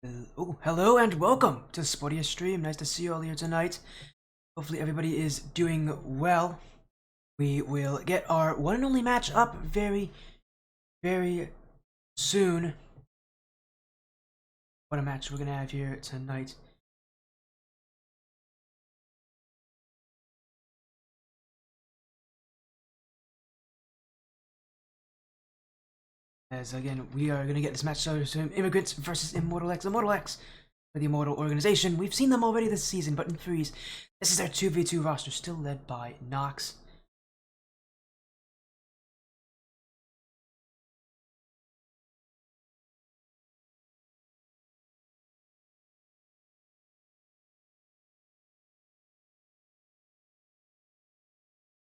Oh, hello and welcome to the Sportiest stream. Nice to see you all here tonight. Hopefully everybody is doing well. We will get our one and only match up very soon. What a match we're gonna have here tonight. As again, we are gonna get this match started soon. Immigrants versus Immortal X. Immortal X for the Immortal organization. We've seen them already this season, but in threes. This is their 2v2 roster, still led by Nox.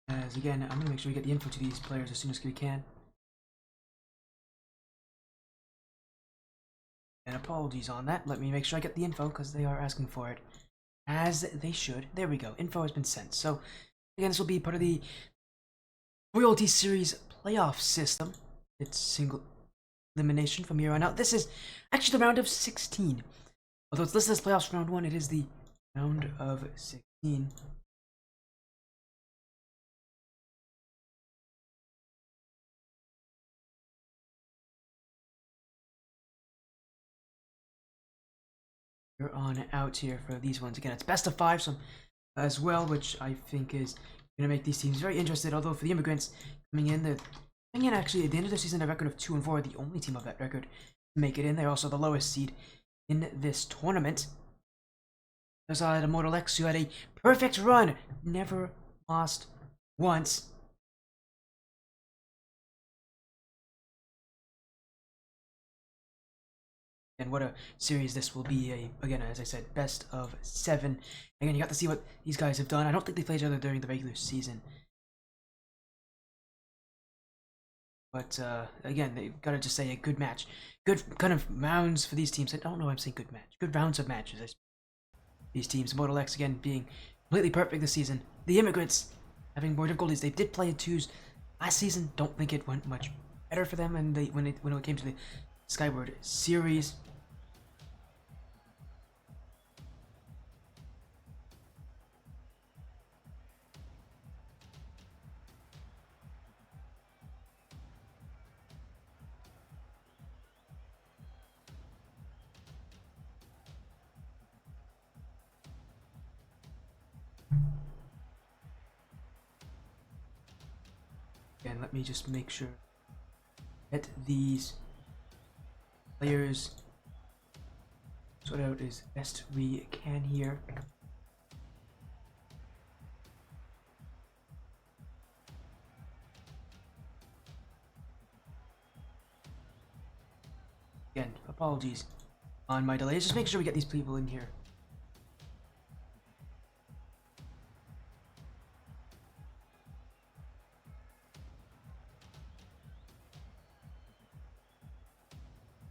As again, I'm gonna make sure we get the info to these players as soon as we can. And apologies on that. Let me make sure I get the info because they are asking for it. As they should. There we go. Info has been sent. So, again, this will be part of the Royalty Series playoff system. It's single elimination from here on out. This is actually the round of 16. Although it's listed as playoffs round 1, it is the round of 16. We're on out here for these ones. Again, it's best of 5 so, as well, which I think is going to make these teams very interested. Although for the Immigrants coming in, they're coming in actually at the end of the season a record of 2-4, the only team of that record to make it in. They're also the lowest seed in this tournament. There's Immortal X, who had a perfect run, never lost once. And what a series this will be. Again, as I said, best of 7. Again, you got to see what these guys have done. I don't think they played each other during the regular season. But, again, they've got to just say a good match. Good kind of rounds for these teams. I don't know why I'm saying good match. Good rounds of matches. These teams. Immortal X, again, being completely perfect this season. The Immigrants having more difficulties. They did play in 2s last season. Don't think it went much better for them when it came to the Skyward Series. Again, let me just make sure that these players sort out as best we can here. Again, apologies on my delays. Just make sure we get these people in here.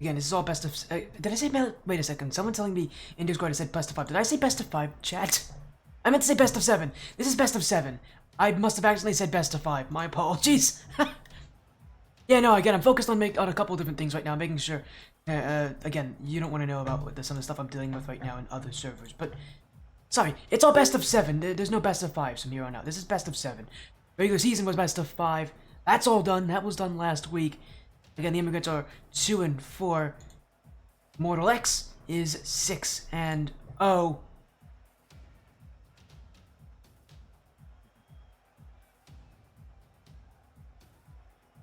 Again, this is all best of... did I say... Wait a second. Someone telling me in Discord I said best of 5. Did I say best of 5, chat? I meant to say best of 7. This is best of 7. I must have accidentally said best of 5. My apologies. Yeah, no, again, I'm focused on a couple different things right now. Making sure... again, you don't want to know about some of the stuff I'm dealing with right now in other servers. But... sorry, it's all best of 7. There's no best of 5s from here on out. This is best of 7. Regular season was best of 5. That's all done. That was done last week. Again, the Immigrants are 2-4. Immortal X is 6-0.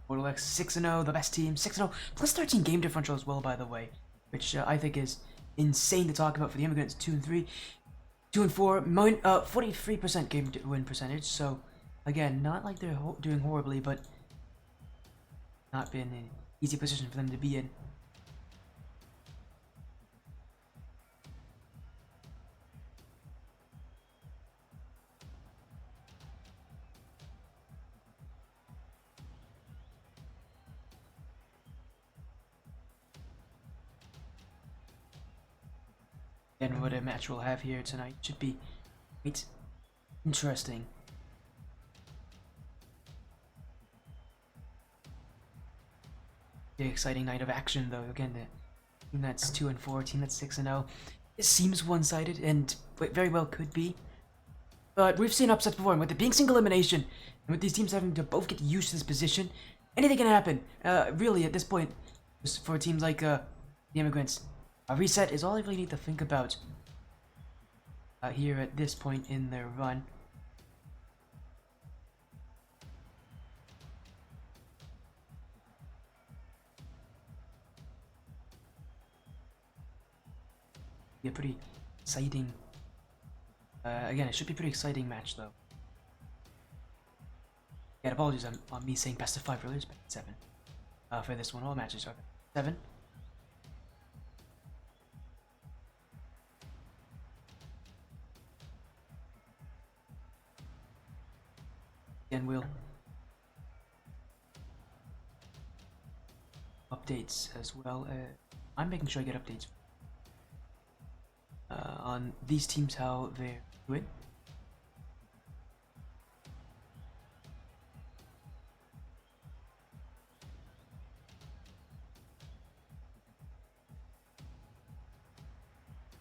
Immortal X 6-0, the best team, 6-0, plus 13 game differential as well, by the way, which I think is insane to talk about for the Immigrants. 2-3, 2-4, 43% game win percentage. So again, not like they're doing horribly, but not been an easy position for them to be in. And what a match we'll have here tonight should be quite interesting. The exciting night of action, though. Again, Team that's 2-4, team that's 6-0. It seems one-sided, and very well could be. But we've seen upsets before, and with it being single elimination, and with these teams having to both get used to this position, anything can happen. Really, at this point, for teams like the Immigrants, a reset is all I really need to think about here at this point in their run. Be a pretty exciting. Again, it should be a pretty exciting match, though. Yeah, apologies on me saying best of 5 earlier, it's best of 7. For this one, all matches are 7. Again, we'll updates as well. I'm making sure I get updates on these teams, how they're doing.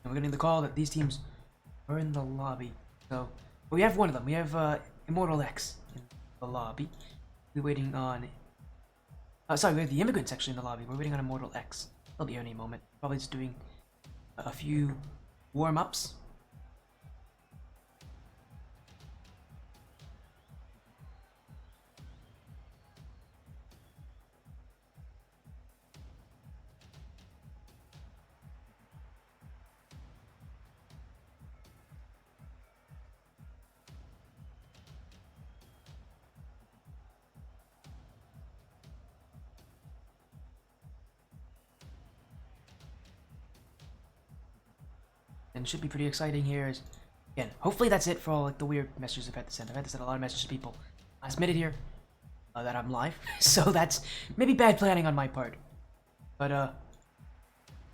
And we're getting the call that these teams are in the lobby. So we have one of them. We have Immortal X in the lobby. We're waiting on. Sorry, we have the Immigrants actually in the lobby. We're waiting on Immortal X. They'll be here any moment. Probably just doing a few warm-ups. And it should be pretty exciting here. Again, hopefully that's it for all like the weird messages I've had to send. I've had to send a lot of messages to people last minute here that I'm live, so that's maybe bad planning on my part. But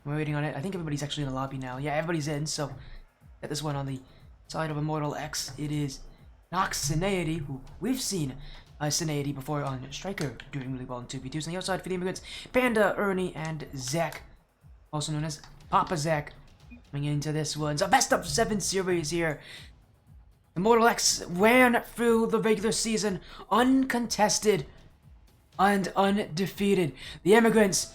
we're waiting on it. I think everybody's actually in the lobby now. Yeah, everybody's in. So get this one on the side of Immortal X. It is Nox Cineity, who we've seen Cineity before on Striker, doing really well in 2v2s. On the outside for the Immigrants, Panda, Ernie, and Zach, also known as Papa Zach. Coming into this one, it's a best of 7 series here. Immortal X ran through the regular season uncontested and undefeated. The Immigrants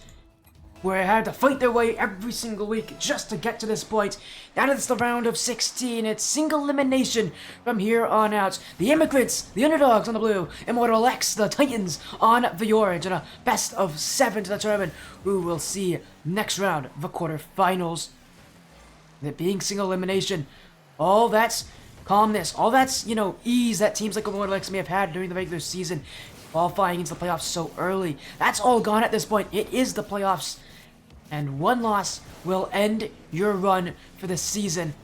had to fight their way every single week just to get to this point. Now that it's the round of 16, it's single elimination from here on out. The Immigrants, the underdogs on the blue, Immortal X, the Titans on the orange, and a best of 7 to determine who will see next round, the quarterfinals. It being single elimination, all that's calmness, all that's, ease that teams like Immortal X may have had during the regular season, qualifying into the playoffs so early. That's all gone at this point. It is the playoffs, and one loss will end your run for the season.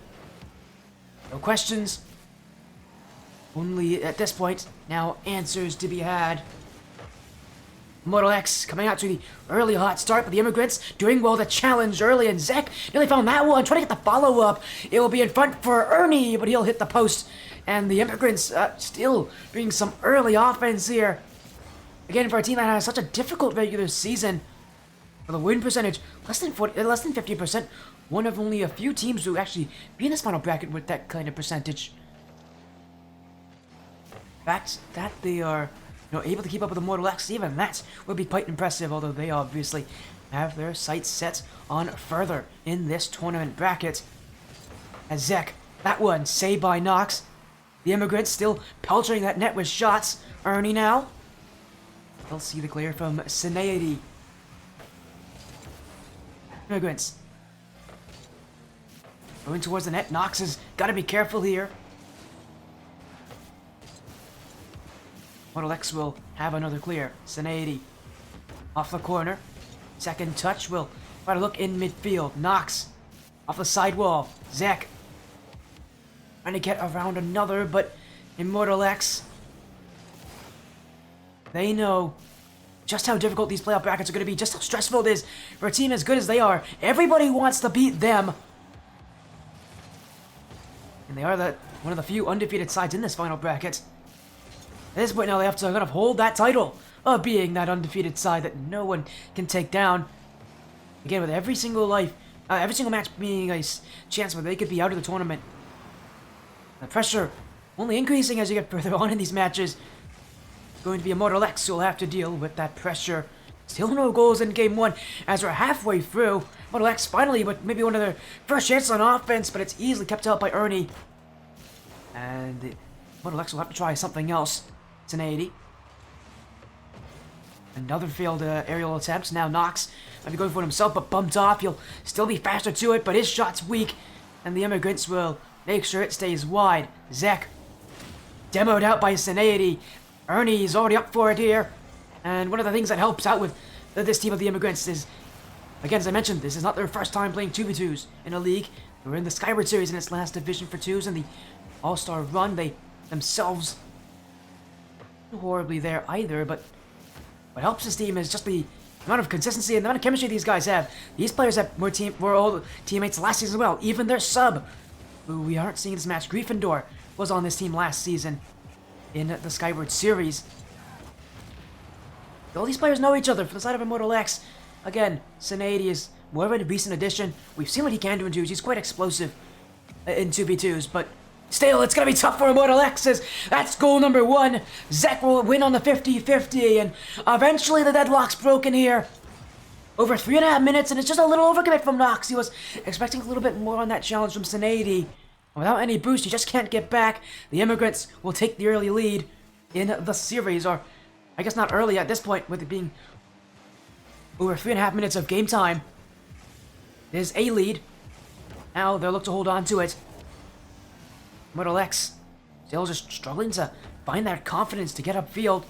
No questions, only at this point now answers to be had. Immortal X coming out to the early hot start, but the Immigrants doing well to challenge early, and Zek nearly found that one, trying to get the follow-up. It will be in front for Ernie, but he'll hit the post, and the Immigrants still bringing some early offense here. Again, for a team that has such a difficult regular season, for the win percentage, less than 50%, one of only a few teams who actually be in this final bracket with that kind of percentage. The fact that they are able to keep up with Immortal X, even that would be quite impressive, although they obviously have their sights set on further in this tournament bracket. As Zek, that one saved by Nox. The Immigrants still peltering that net with shots. Ernie now. They'll see the clear from Cineity. Immigrants going towards the net. Nox has got to be careful here. Immortal X will have another clear. Cineity off the corner. Second touch will try to look in midfield. Nox off the sidewall. Zek trying to get around another, but Immortal X, they know just how difficult these playoff brackets are going to be, just how stressful it is for a team as good as they are. Everybody wants to beat them. And they are one of the few undefeated sides in this final bracket. At this point now, they have to kind of hold that title of being that undefeated side that no one can take down. Again, with every single match being a chance where they could be out of the tournament. The pressure only increasing as you get further on in these matches. Going to be Immortal X who will have to deal with that pressure. Still no goals in game 1 as we're halfway through. Immortal X finally, but maybe one of their first chances on offense, but it's easily kept out by Ernie. And Immortal X will have to try something else. It's an 80. Another failed aerial attempt. Now Knox might be going for it himself, but bumped off. He'll still be faster to it, but his shot's weak. And the Immigrants will make sure it stays wide. Zek demoed out by Sineady. Ernie's already up for it here. And one of the things that helps out with this team of the Immigrants is, again, as I mentioned, this is not their first time playing 2v2s in a league. They were in the Skyward Series in its last Division for 2s, and the All-Star run, they themselves not horribly there either, but what helps this team is just the amount of consistency and the amount of chemistry these guys have. These players were all teammates last season as well. Even their sub, who we aren't seeing this match, Gryffindor, was on this team last season in the Skyward Series. All these players know each other from the side of Immortal X. Again, Sineady is more of a recent addition. We've seen what he can do in 2s. He's quite explosive in 2v2s, but still, it's going to be tough for Immortal X's. That's goal number 1. Zek will win on the 50-50, and eventually the deadlock's broken here. Over 3.5 minutes, and it's just a little overcommit from Knox. He was expecting a little bit more on that challenge from Sineady. Without any boost, he just can't get back. The Immigrants will take the early lead in the series, or I guess not early at this point, with it being over 3.5 minutes of game time. There's a lead. Now they'll look to hold on to it. Immortal X still just struggling to find that confidence to get upfield.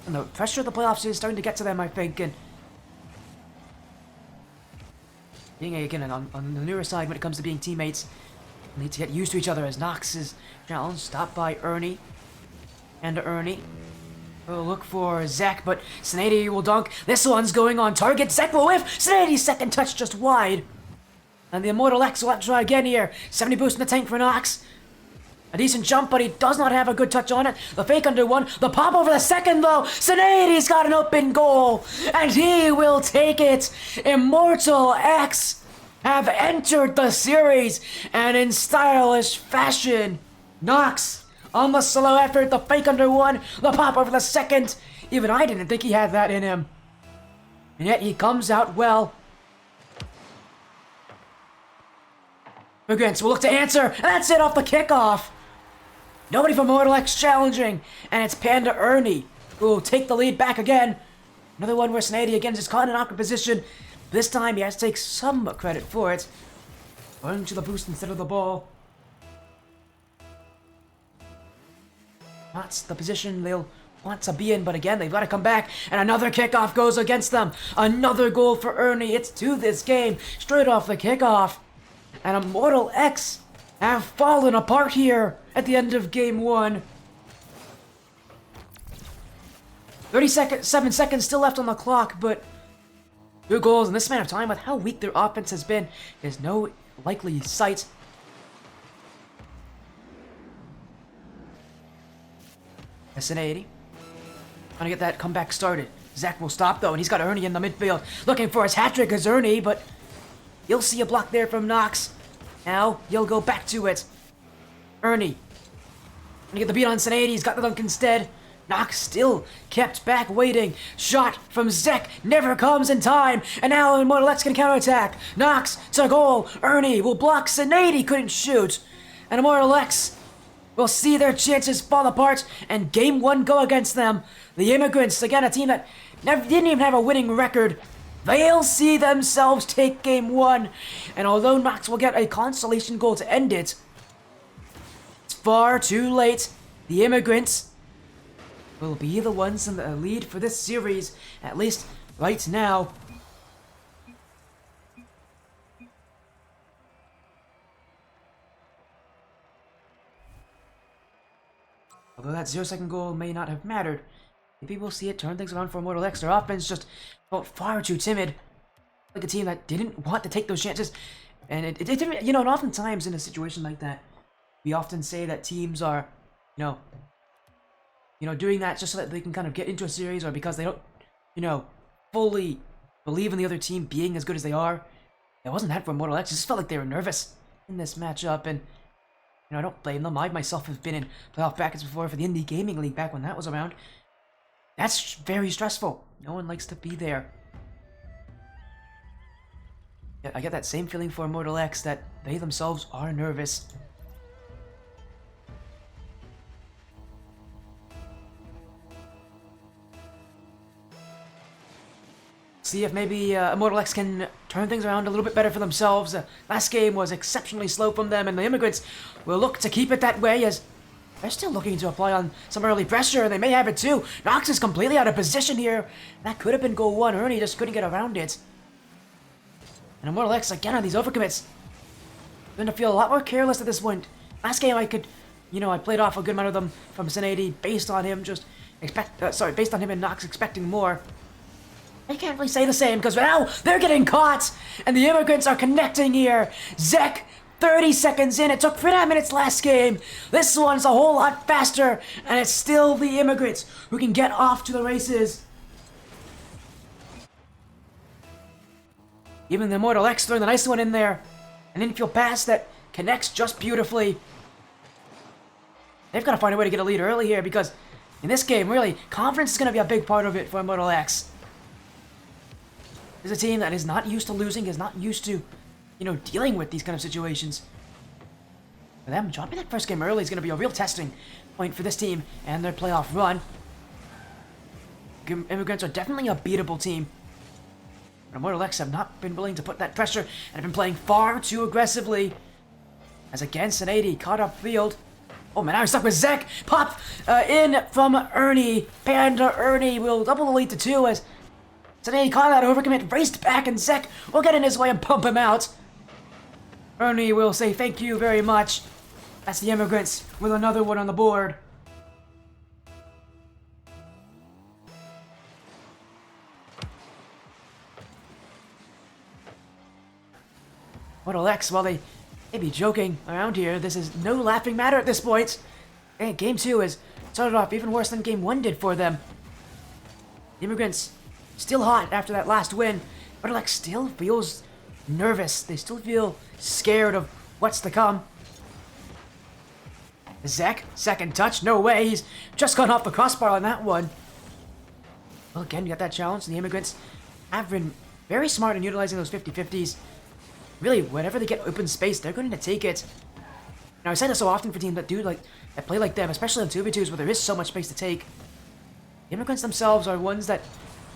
And the pressure of the playoffs is starting to get to them, I think. And being, again, on the newer side when it comes to being teammates, need to get used to each other as Knox is challenged, stopped by Ernie. And Ernie will look for Zek, but Sineady will dunk. This one's going on target. Zek will whiff. Sineady's second touch just wide. And the Immortal X will have to try again here. 70 boost in the tank for Knox. A decent jump, but he does not have a good touch on it. The fake under one. The pop over the second, though. Sineady's got an open goal, and he will take it. Immortal X have entered the series, and in stylish fashion. Knox on the slow effort. The fake under one. The pop over the second. Even I didn't think he had that in him. And yet he comes out well. Immigrants will look to answer, and that's it off the kickoff. Nobody from Immortal X challenging, and it's Panda Ernie who will take the lead back again. Another one where Sineady again is caught in an awkward position. This time he has to take some credit for it. Going to the boost instead of the ball. That's the position they'll want to be in, but again, they've got to come back, and another kickoff goes against them. Another goal for Ernie. It's to this game, straight off the kickoff. And Immortal X have fallen apart here at the end of game 1. 7 seconds still left on the clock, but 2 goals in this amount of time with how weak their offense has been is no likely sight. S&80 trying to get that comeback started. Zach will stop though, and he's got Ernie in the midfield looking for his hat-trick as Ernie, but you'll see a block there from Knox. Now, you'll go back to it. Ernie. Gonna get the beat on Sineady. He's got the dunk instead. Knox still kept back waiting. Shot from Zek never comes in time. And now Immortal X can counterattack. Knox to goal. Ernie will block. Sineady couldn't shoot. And Immortal X will see their chances fall apart. And game 1 go against them. The Immigrants, again, a team that didn't even have a winning record. They'll see themselves take game 1. And although Knox will get a consolation goal to end it, it's far too late. The Immigrants will be the ones in the lead for this series, at least right now. Although that 0-second goal may not have mattered, maybe we'll see it turn things around for Immortal X. Their offense just felt far too timid. Like a team that didn't want to take those chances. And it didn't, you know, and oftentimes in a situation like that, we often say that teams are, you know, doing that just so that they can kind of get into a series, or because they don't, fully believe in the other team being as good as they are. It wasn't that for Immortal X. It just felt like they were nervous in this matchup, and I don't blame them. I myself have been in playoff brackets before for the Indie Gaming League back when that was around. That's very stressful. No one likes to be there. Yeah, I get that same feeling for Immortal X, that they themselves are nervous. See if maybe Immortal X can turn things around a little bit better for themselves. Last game was exceptionally slow from them, and the Immigrants will look to keep it that way, as they're still looking to apply on some early pressure, and they may have it too. Nox is completely out of position here. That could have been goal one. Ernie just couldn't get around it. And Immortal X, again, on these overcommits, going to feel a lot more careless at this point. Last game, I played off a good amount of them from Sin 80 based on him based on him and Nox expecting more. I can't really say the same, because now they're getting caught, and the Immigrants are connecting here. Zek, 30 seconds in. It took 49 minutes last game. This one's a whole lot faster, and it's still the Immigrants who can get off to the races. Even the Immortal X throwing the nice one in there. An infield pass that connects just beautifully. They've got to find a way to get a lead early here, because in this game, really, confidence is going to be a big part of it for Immortal X. There's a team that is not used to losing, is not used to, dealing with these kind of situations. For them, dropping that first game early is going to be a real testing point for this team and their playoff run. Immigrants are definitely a beatable team. But Immortal X have not been willing to put that pressure and have been playing far too aggressively. As again, Sin 80 caught up field. Oh man, now he's stuck with Zek. Pop in from Ernie. Panda Ernie will double the lead to 2 as Sin 80 caught that overcommit, raced back, and Zek will get in his way and pump him out. Ernie will say thank you very much. That's the Immigrants with another one on the board. Immortal X, while they may be joking around here, this is no laughing matter at this point. And Game 2 has started off even worse than Game 1 did for them. The Immigrants still hot after that last win. Immortal X still feels nervous. They still feel scared of what's to come. Zek, second touch, no way. He's just gone off the crossbar on that one. Well, again, we got that challenge. The Immigrants have been very smart in utilizing those 50-50s. Really, whenever they get open space, they're going to take it. Now, I say this so often for teams that play like them, especially on 2v2s where there is so much space to take. The Immigrants themselves are ones that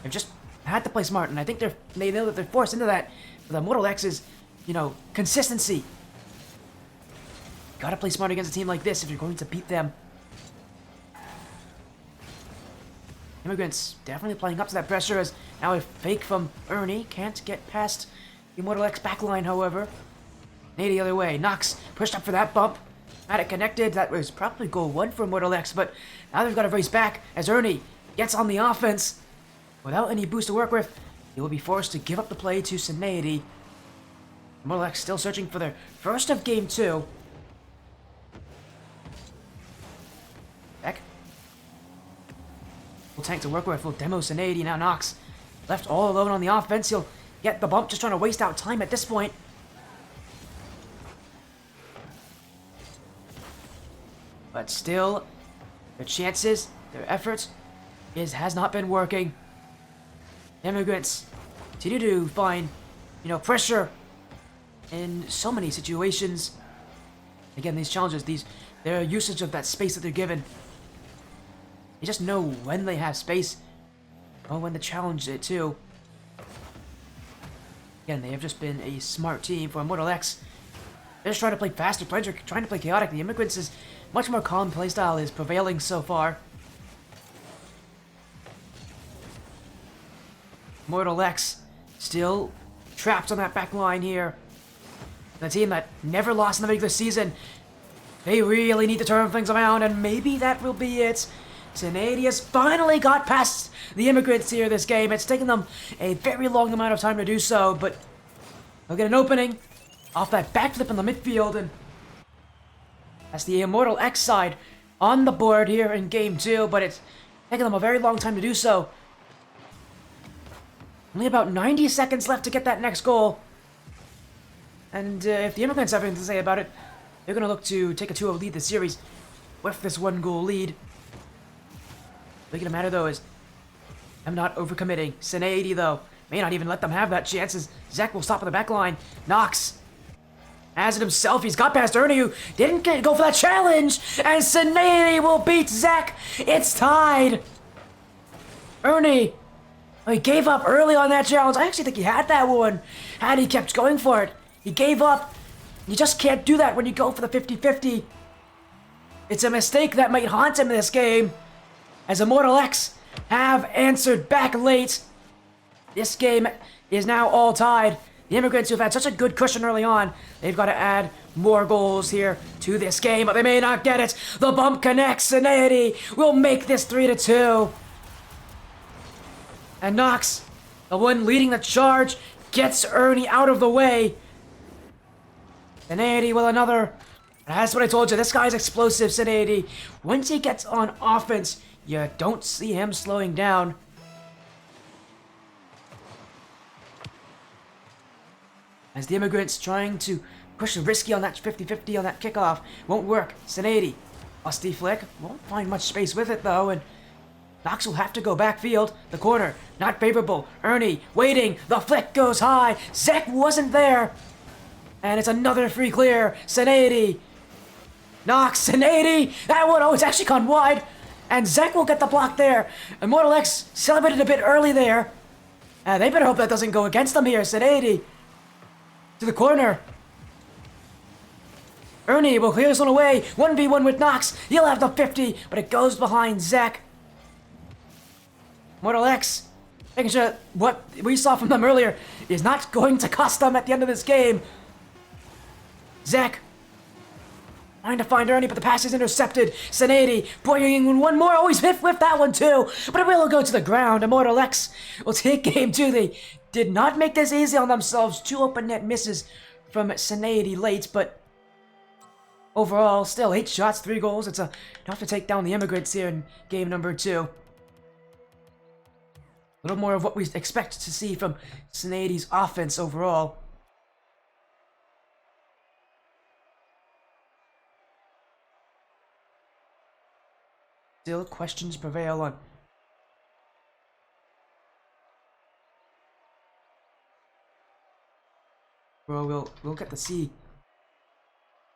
have just had to play smart, and I think they know that they're forced into that. But the Immortal X's, consistency. Gotta play smart against a team like this if you're going to beat them. Immigrants definitely playing up to that pressure, as now a fake from Ernie can't get past the Immortal X backline, however. 80 the other way. Nox pushed up for that bump. Had it connected. That was probably goal 1 for Immortal X, but now they've got to race back as Ernie gets on the offense. Without any boost to work with, he will be forced to give up the play to Sin 80. Immortal X still searching for their first of Game 2. Beck. Full tank to work with. Full demo Sin 80. Now Nox left all alone on the offense. He'll get the bump, just trying to waste out time at this point. But still, their chances, their efforts, has not been working. Immigrants continue to find, pressure in so many situations. Again, these challenges, their usage of that space that they're given. They just know when they have space, or when to challenge it too. Again, they have just been a smart team for Immortal X. They're just trying to play faster, trying to play chaotic. The Immigrants' is much more calm playstyle is prevailing so far. Immortal X still trapped on that back line here. The team that never lost in the regular season. They really need to turn things around, and maybe that will be it. Sin 80 has finally got past the Immigrants here this game. It's taken them a very long amount of time to do so, but they'll get an opening off that backflip in the midfield, and that's the Immortal X side on the board here in Game 2, but it's taken them a very long time to do so. Only about 90 seconds left to get that next goal. And if the Immigrants have anything to say about it, they're going to look to take a 2-0 lead this series with this 1-goal lead. The thing of the matter, though, is I'm not overcommitting. Sine though, may not even let them have that chance as Zach will stop on the back line. Knox has it himself. He's got past Ernie, who didn't go for that challenge. And Sine will beat Zach. It's tied. Ernie, he gave up early on that challenge. I actually think he had that one, and he kept going for it. He gave up. You just can't do that when you go for the 50-50. It's a mistake that might haunt him in this game, as Immortal X have answered back late. This game is now all tied. The Immigrants, who've had such a good cushion early on, they've got to add more goals here to this game, but they may not get it. The bump connects. Sineady will make this 3-2. And Knox, the one leading the charge, gets Ernie out of the way. Sineady will another. That's what I told you. This guy's explosive, Sineady. Once he gets on offense, you don't see him slowing down. As the Immigrants trying to push risky on that 50-50 on that kickoff. Won't work. Sineady. Lusty flick. Won't find much space with it, though, and Knox will have to go backfield. The corner, not favorable. Ernie, waiting. The flick goes high. Zek wasn't there. And it's another free clear. Sineady. Knox, Sineady. That one, oh, it's actually gone wide. And Zek will get the block there. Immortal X celebrated a bit early there. They better hope that doesn't go against them here. Sineady. To the corner. Ernie will clear this one away. 1v1 with Knox. He'll have the 50, but it goes behind Zek. Immortal X, making sure what we saw from them earlier is not going to cost them at the end of this game. Zach trying to find Ernie, but the pass is intercepted. Sineady bringing in one more. Oh, he's whiffed that one too, but it will go to the ground. Immortal X will take game two. They did not make this easy on themselves. 2 open net misses from Sineady late, but overall, still 8 shots, 3 goals. It's enough to take down the Immigrants here in game number 2. A little more of what we expect to see from Sineady's offense overall. Still, questions prevail on well, we'll get to see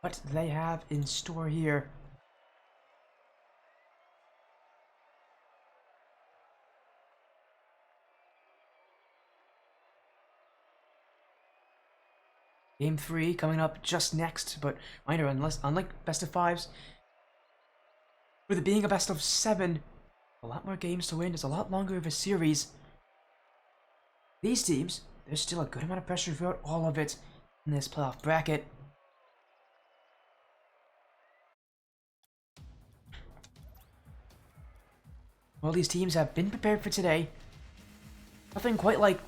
what they have in store here. Game 3 coming up just next, but minor, unlike best of 5s, with it being a best of 7, a lot more games to win. It's a lot longer of a series. These teams, there's still a good amount of pressure throughout all of it in this playoff bracket. Well, these teams have been prepared for today. Nothing quite like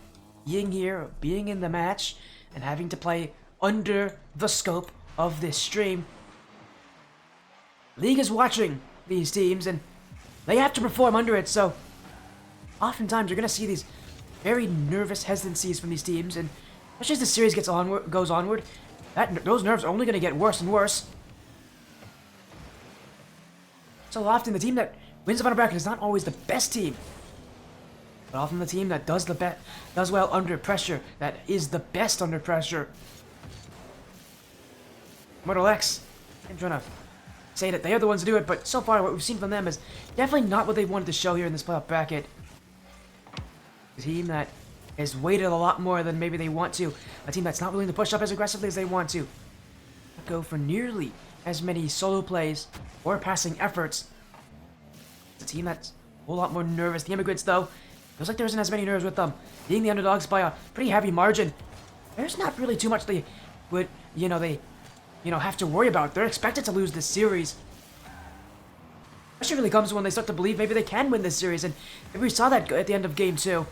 being here, being in the match, and having to play under the scope of this stream. League is watching these teams, and they have to perform under it, so oftentimes you're going to see these very nervous hesitancies from these teams, and especially as the series goes onward, those nerves are only going to get worse and worse. So often the team that wins the final bracket is not always the best team, but often the team that does well under pressure, that is the best under pressure. Immortal X, I'm trying to say that they are the ones to do it, but so far what we've seen from them is definitely not what they wanted to show here in this playoff bracket. A team that has waited a lot more than maybe they want to. A team that's not willing to push up as aggressively as they want to. Not go for nearly as many solo plays or passing efforts. It's a team that's a whole lot more nervous. The Immigrants, though, feels like there isn't as many nerves with them. Being the underdogs by a pretty heavy margin, there's not really too much they would, have to worry about. They're expected to lose this series. Pressure really comes when they start to believe maybe they can win this series, and maybe we saw that at the end of game 2.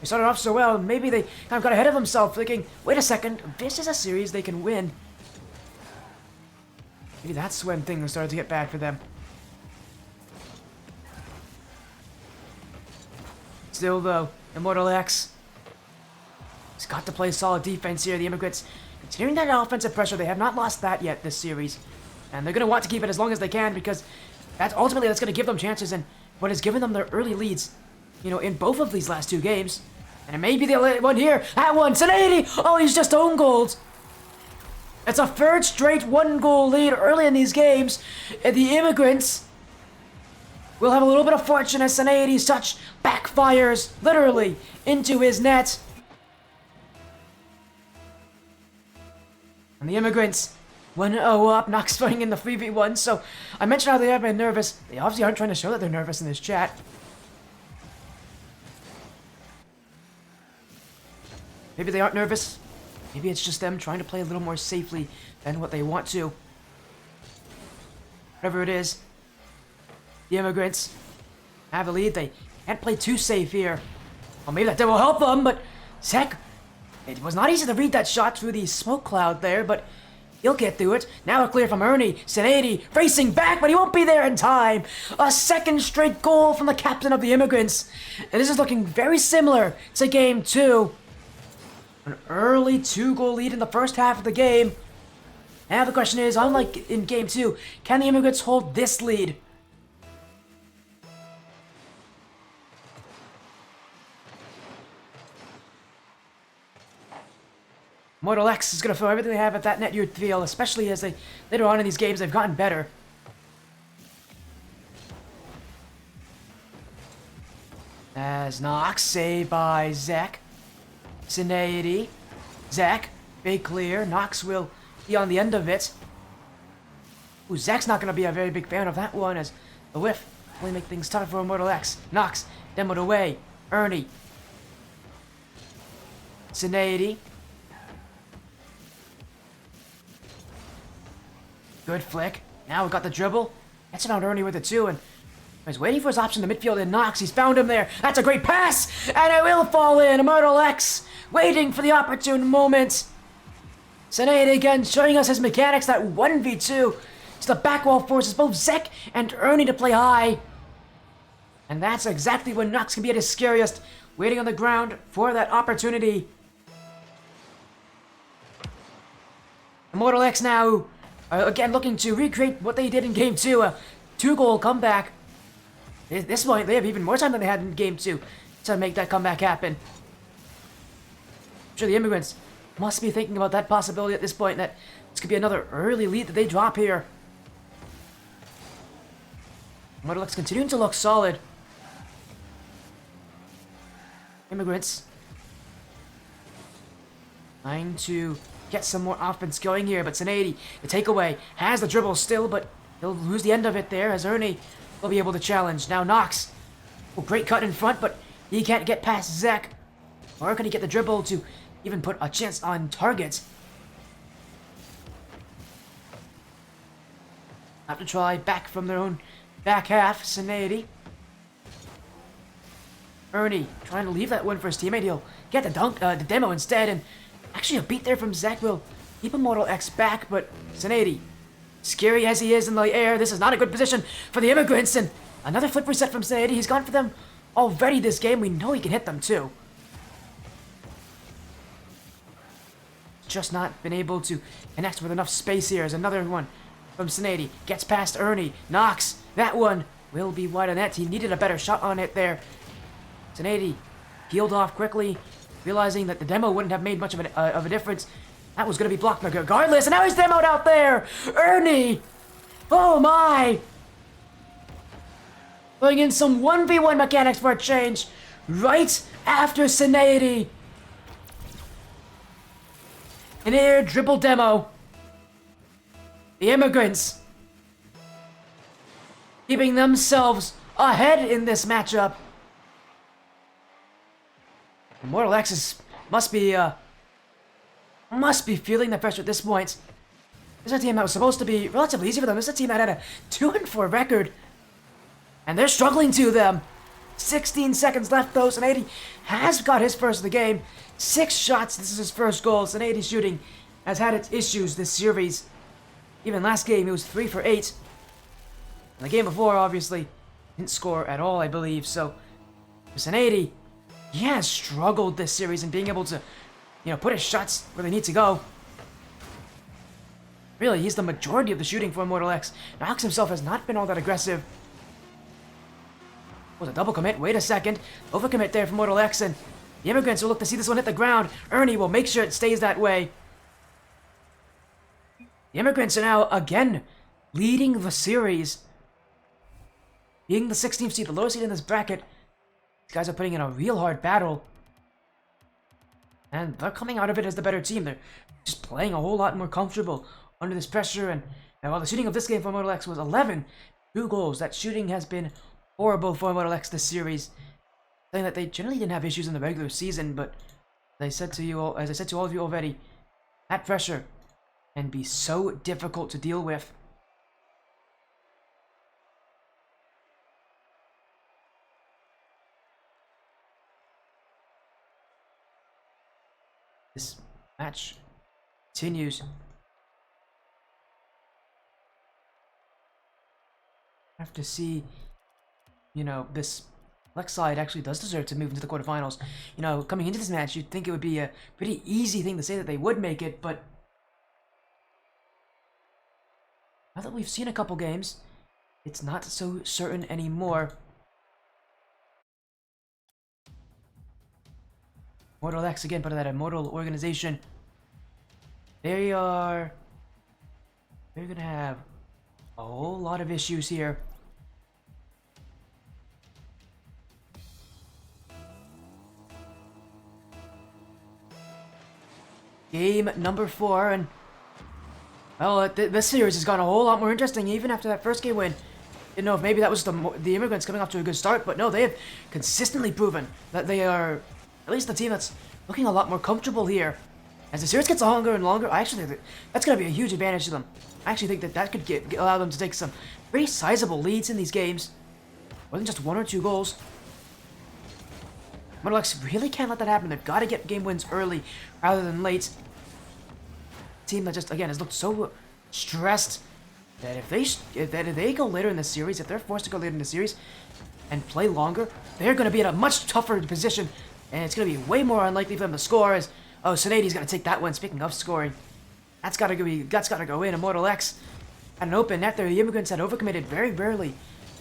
They started off so well, and maybe they kind of got ahead of themselves, thinking, wait a second, this is a series they can win. Maybe that's when things started to get bad for them. Still, though, Immortal X got to play solid defense here. The Immigrants continuing that offensive pressure. They have not lost that yet this series. And they're going to want to keep it as long as they can because that's ultimately going to give them chances and what has given them their early leads, you know, in both of these last two games. And it may be the one here. That one, 1080! Oh, he's just own goals. It's a third straight one-goal lead early in these games. And the Immigrants will have a little bit of fortune as 1080's touch backfires literally into his net. And the Immigrants 1-0 up, Nox fighting in the 3v1. So I mentioned how they have been nervous. They obviously aren't trying to show that they're nervous in this chat. Maybe they aren't nervous. Maybe it's just them trying to play a little more safely than what they want to. Whatever it is, the Immigrants have a lead. They can't play too safe here. Well, maybe that will help them, but Zek, it was not easy to read that shot through the smoke cloud there, but he'll get through it. Now a clear from Ernie. 1080 racing back, but he won't be there in time. A second straight goal from the captain of the Immigrants. And this is looking very similar to Game 2. An early 2-goal lead in the first half of the game. Now the question is, unlike in Game 2, can the Immigrants hold this lead? Immortal X is going to throw everything they have at that net, you'd feel, especially as they later on in these games they've gotten better. As Nox, saved by Zek. 1080. Zek, big clear. Nox will be on the end of it. Ooh, Zek's not going to be a very big fan of that one, as the whiff will make things tougher for Immortal X. Nox, demoed away. Ernie. 1080. Good flick. Now we've got the dribble. That's around Ernie with it too, and he's waiting for his option in the midfield, and Nox, he's found him there. That's a great pass, and it will fall in. Immortal X waiting for the opportune moment. 1080 again, showing us his mechanics, that 1v2. It's the back wall forces both Zek and Ernie to play high. And that's exactly when Nox can be at his scariest, waiting on the ground for that opportunity. Immortal X now, again, looking to recreate what they did in Game 2, a 2-goal comeback. At this point, they have even more time than they had in Game 2 to make that comeback happen. I'm sure the Immigrants must be thinking about that possibility at this point, that this could be another early lead that they drop here. Immortal X continuing to look solid. Immigrants trying to get some more offense going here, but 1080, the takeaway, has the dribble still, but he'll lose the end of it there as Ernie will be able to challenge. Now Nox, oh, great cut in front, but he can't get past Zek. Or can he get the dribble to even put a chance on target? Have to try back from their own back half. 1080. Ernie trying to leave that one for his teammate. He'll get the demo instead, and actually a beat there from Zek will keep Immortal X back, but 1080, scary as he is in the air, this is not a good position for the Immigrants, and another flip reset from 1080. He's gone for them already this game. We know he can hit them too. Just not been able to connect with enough space here. As another one from 1080 gets past Ernie. Nox, that one will be wide of net. He needed a better shot on it there. 1080 peeled off quickly, realizing that the demo wouldn't have made much of a difference. That was going to be blocked regardless, and now he's demoed out there! Ernie! Oh my! Putting in some 1v1 mechanics for a change, right after 1080. An air dribble demo. The Immigrants keeping themselves ahead in this matchup. Immortal X must be feeling the pressure at this point. This is a team that was supposed to be relatively easy for them. This is a team that had a 2-4 record, and they're struggling to them. 16 seconds left though. 1080 has got his first of the game. 6 shots. This is his first goal. 1080 shooting has had its issues this series. Even last game, he was 3 for 8. And the game before, obviously, didn't score at all, I believe. So, 1080, he has struggled this series in being able to put his shots where they need to go. Really, he's the majority of the shooting for Immortal X. Nox himself has not been all that aggressive. Was a double commit. Wait a second. Overcommit there for Immortal X, and the Immigrants will look to see this one hit the ground. Ernie will make sure it stays that way. The Immigrants are now, again, leading the series. Being the 16th seed, the lowest seed in this bracket. These guys are putting in a real hard battle. And they're coming out of it as the better team. They're just playing a whole lot more comfortable under this pressure. And while the shooting of this game for Immortal X was 11, 2 goals. That shooting has been horrible for Immortal X this series. Saying that they generally didn't have issues in the regular season, but as I said to all of you already, that pressure can be so difficult to deal with. This match continues. Have to see, this Lex side actually does deserve to move into the quarterfinals. Coming into this match, you'd think it would be a pretty easy thing to say that they would make it, but now that we've seen a couple games, it's not so certain anymore. Immortal X again, part of that Immortal organization. They're gonna have a whole lot of issues here. Game number 4, and well, this series has gotten a whole lot more interesting even after that first game win. Didn't know if maybe that was the Immigrants coming off to a good start, but no, they have consistently proven that they are at least the team that's looking a lot more comfortable here. As the series gets longer and longer, I actually think that's going to be a huge advantage to them. I actually think that could allow them to take some pretty sizable leads in these games. More than just 1 or 2 goals. Immortal X really can't let that happen. They've got to get game wins early rather than late. Team that just, again, has looked so stressed that if they go later in the series, if they're forced to go later in the series and play longer, they're going to be in a much tougher position, and it's going to be way more unlikely for them to score. As Senadi's going to take that one. Speaking of scoring, that's got to go in. Immortal X had an open net there. The Immigrants had overcommitted. Very rarely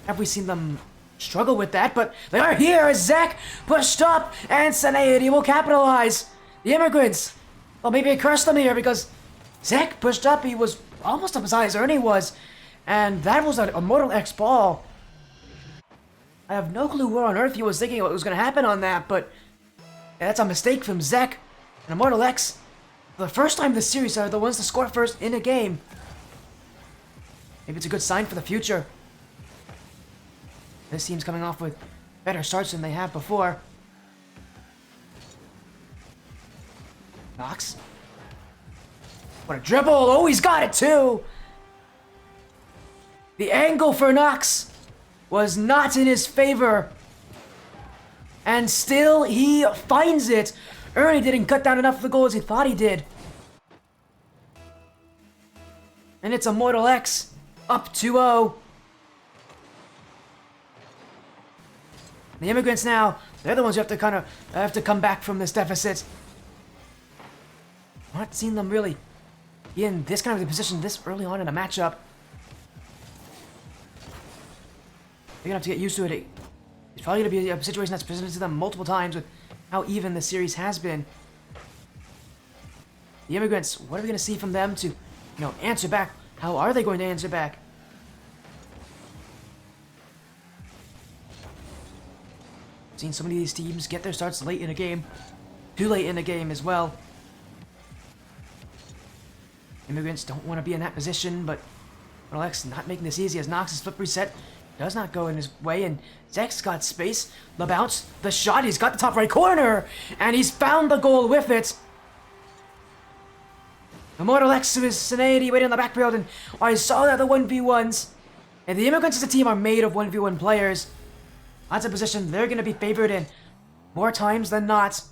have we seen them struggle with that, but they are here as Zach pushed up, and Senadi will capitalize. The Immigrants, well, maybe it cursed them here because Zach pushed up. He was almost up as high as Ernie was, and that was an Immortal X ball. I have no clue where on earth he was thinking what was going to happen on that, but that's a mistake from Zach. And Immortal X, for the first time this series, are the ones to score first in a game. Maybe it's a good sign for the future. This team's coming off with better starts than they have before. Nox. What a dribble! Oh, he's got it too! The angle for Nox was not in his favor. And still, he finds it. Ernie didn't cut down enough of the goal as he thought he did. And it's Immortal X up 2-0. The Immigrants now, they're the ones who have to come back from this deficit. I've not seen them really be in this kind of a position this early on in a matchup. They're gonna have to get used to it. It's probably gonna be a situation that's presented to them multiple times with how even the series has been. The Immigrants, what are we gonna see from them to, answer back? How are they going to answer back? Seen so many of these teams get their starts late in a game, too late in a game as well. Immigrants don't want to be in that position, but Immortal X not making this easy as Nox's flip reset does not go in his way, and Zach's got space. The bounce, the shot, he's got the top right corner, and he's found the goal with it. Immortal X with Senadi waiting on the backfield, and I saw that the 1v1s. And the Immigrants as a team are made of 1v1 players. That's a position they're going to be favored in more times than not.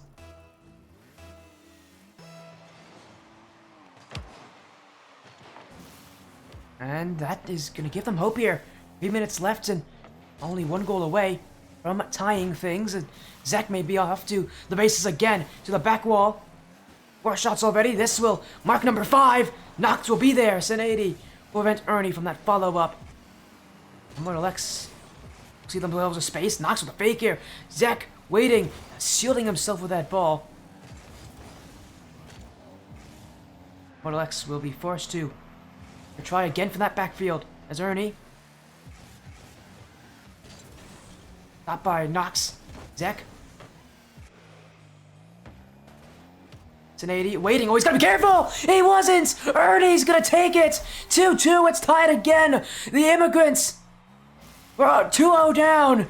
And that is going to give them hope here. 3 minutes left and only 1 goal away from tying things. And Zach may be off to the bases again, to the back wall. 4 shots already. This will mark number 5. Nox will be there. Sin80 will prevent Ernie from that follow-up. Immortal X see themselves a space. Nox with a fake here. Zek waiting, shielding himself with that ball. Immortal X will be forced to try again for that backfield as Ernie. Stopped by Nox. Zek. Sin80 waiting. Oh, he's gotta be careful! He wasn't! Ernie's gonna take it! 2-2, it's tied again! The Immigrants! We're 2-0 down!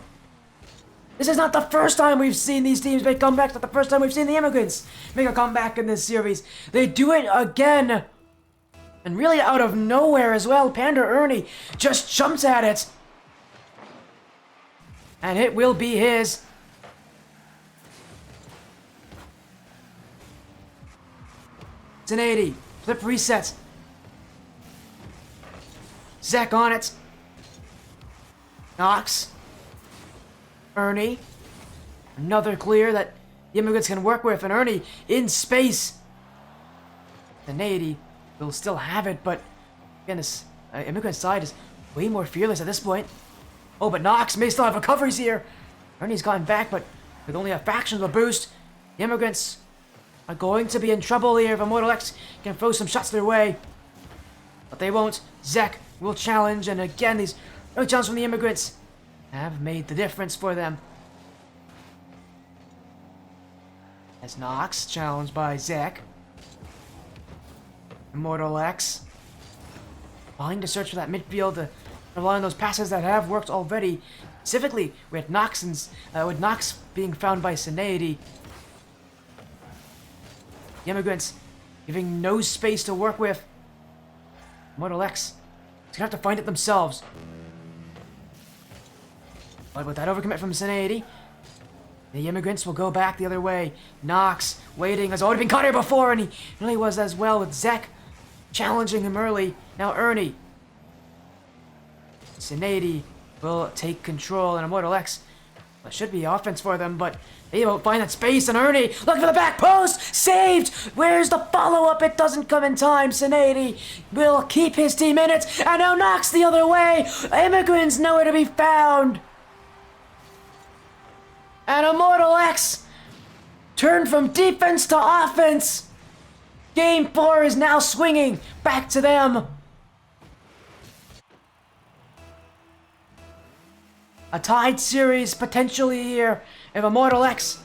This is not the first time we've seen these teams make comebacks, not the first time we've seen the Immigrants make a comeback in this series. They do it again! And really out of nowhere as well. Panda Ernie just jumps at it. And it will be his. It's an 80. Flip reset. Zek on it. Nox. Ernie. Another clear that the Immigrants can work with. And Ernie in space. The 80 will still have it, but again, this Immigrant side is way more fearless at this point. Oh, but Nox may still have recoveries here. Ernie's gotten back, but with only a fraction of a boost, the Immigrants are going to be in trouble here if Immortal X can throw some shots their way. But they won't. Zek will challenge, and again, these early challenges from the Immigrants have made the difference for them. As Nox challenged by Zek. Immortal X trying to search for that midfield to rely on those passes that have worked already. Specifically with Nox being found by Sin80. The Immigrants giving no space to work with. Immortal X is gonna have to find it themselves. But with that overcommit from Sin80, the Immigrants will go back the other way. Nox waiting, has already been caught here before, and he really was as well with Zek challenging him early. Now Ernie. Sin80 will take control, and Immortal X, well, should be offense for them, but they won't find that space, and Ernie looking for the back post! Saved! Where's the follow-up? It doesn't come in time. Sin80 will keep his team in it, and now Nox the other way! Immigrants nowhere to be found! And Immortal X turned from defense to offense! Game 4 is now swinging back to them. A tied series potentially here if Immortal X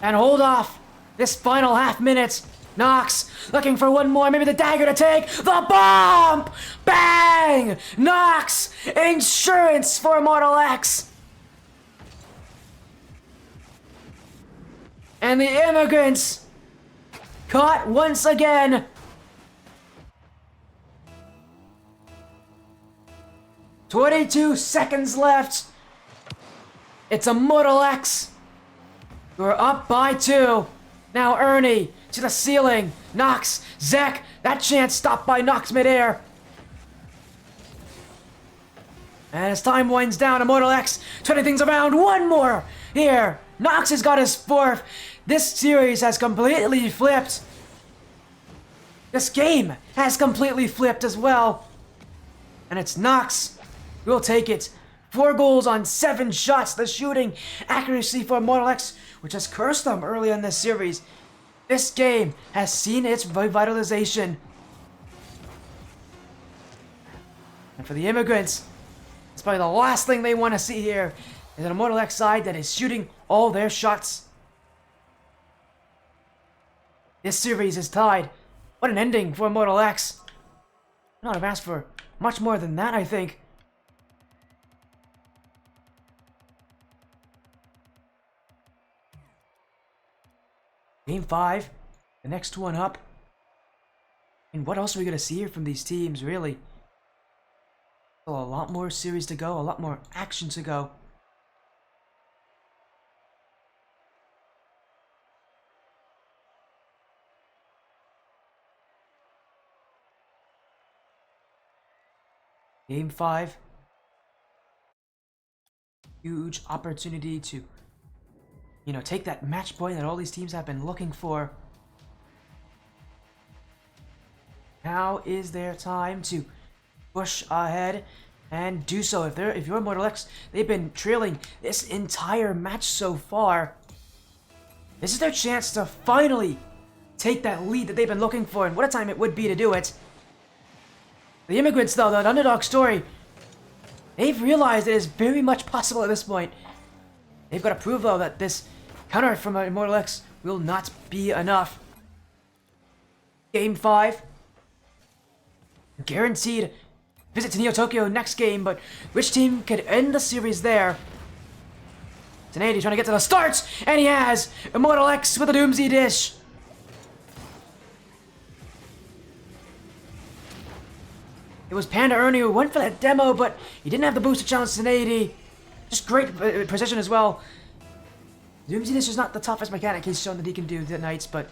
and hold off this final half minute. Nox looking for one more, maybe the dagger to take. The bomb! Bang! Nox! Insurance for Immortal X. And the Immigrants caught once again. "22 seconds left. It's Immortal X. We're up by 2. Now Ernie to the ceiling. Nox, Zek, that chance stopped by Nox midair. And as time winds down, Immortal X turning things around. One more here. Nox has got his 4th. This series has completely flipped. This game has completely flipped as well. And it's Nox. We'll take it. 4 goals on 7 shots. The shooting accuracy for Immortal X, which has cursed them early in this series. This game has seen its revitalization. And for the Immigrants, it's probably the last thing they want to see here is an Immortal X side that is shooting all their shots. This series is tied. What an ending for Immortal X. I would have asked for much more than that, I think. Game 5, the next one up. And what else are we going to see here from these teams, really? Still a lot more series to go, a lot more action to go. Game 5. Huge opportunity to, you know, take that match point that all these teams have been looking for. Now is their time to push ahead and do so. If you're Immortal X, they've been trailing this entire match so far. This is their chance to finally take that lead that they've been looking for, and what a time it would be to do it. The Immigrants, though, that underdog story, they've realized it is very much possible at this point. They've got to prove, though, that this counter from Immortal X will not be enough. Game 5. Guaranteed visit to Neo Tokyo next game, but which team could end the series there? Tanae trying to get to the start, and he has Immortal X with a Doomsday Dish. It was Panda Ernie who went for that demo, but he didn't have the boost to challenge 1080. Just great precision as well. Doomsday Dish is not the toughest mechanic he's shown that he can do tonight, but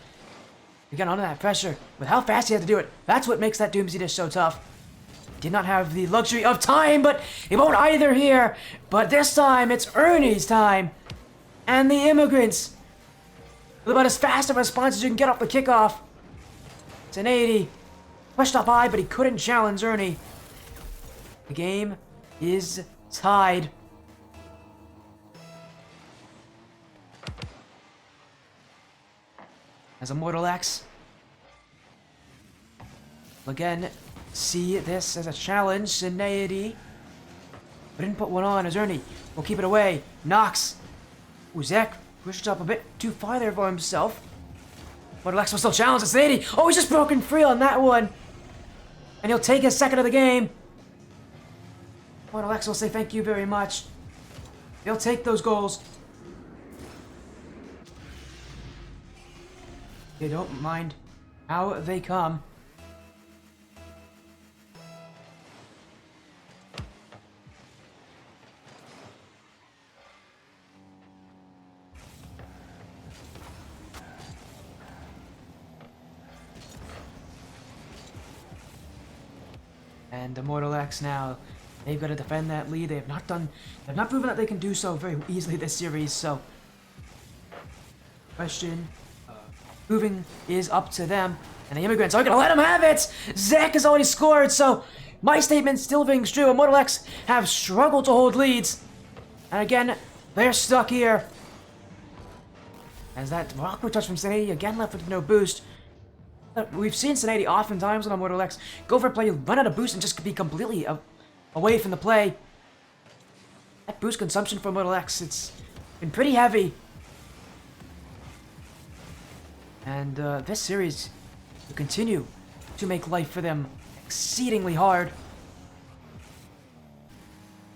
he got under that pressure with how fast he had to do it. That's what makes that Doomsday Dish so tough. Did not have the luxury of time, but he won't either here. But this time, it's Ernie's time. And the Immigrants, with about as fast a response as you can get off the kickoff. 1080. Pushed up high, but he couldn't challenge Ernie. The game is tied. As Immortal X will again see this as a challenge. Sineady, but didn't put one on as Ernie will keep it away. Nox. Ooh, Zek pushed up a bit too far there for himself. Immortal X will still challenge Sineady. Oh, he's just broken free on that one. And he'll take his second of the game. Immortal X will say thank you very much. He'll take those goals. They don't mind how they come. And Immortal X now, they've got to defend that lead. They've not proven that they can do so very easily this series, so question moving is up to them, and the Immigrants aren't gonna let him have it. Zach has already scored, so my statement still rings true. Immortal X have struggled to hold leads, and again they're stuck here. As that awkward touch from Sineady again left with no boost. We've seen Sineady oftentimes on Immortal X go for a play, run out of boost, and just be completely away from the play. That boost consumption for Immortal X, it's been pretty heavy. And this series will continue to make life for them exceedingly hard.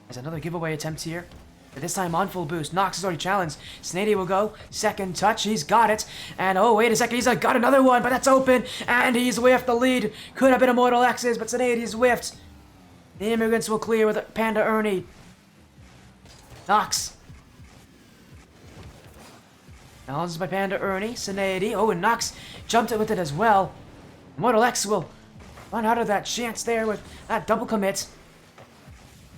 There's another giveaway attempt here. But this time on full boost. Nox is already challenged. Sineady will go. Second touch. He's got it. And oh, wait a second. He's got another one, but that's open. And he's whiffed the lead. Could have been Immortal X's, but Sineady's whiffed. The Immigrants will clear with Panda Ernie. Nox. Challenged by Panda Ernie. Sineady. Oh, and Nox jumped it with it as well. Immortal X will run out of that chance there with that double commit.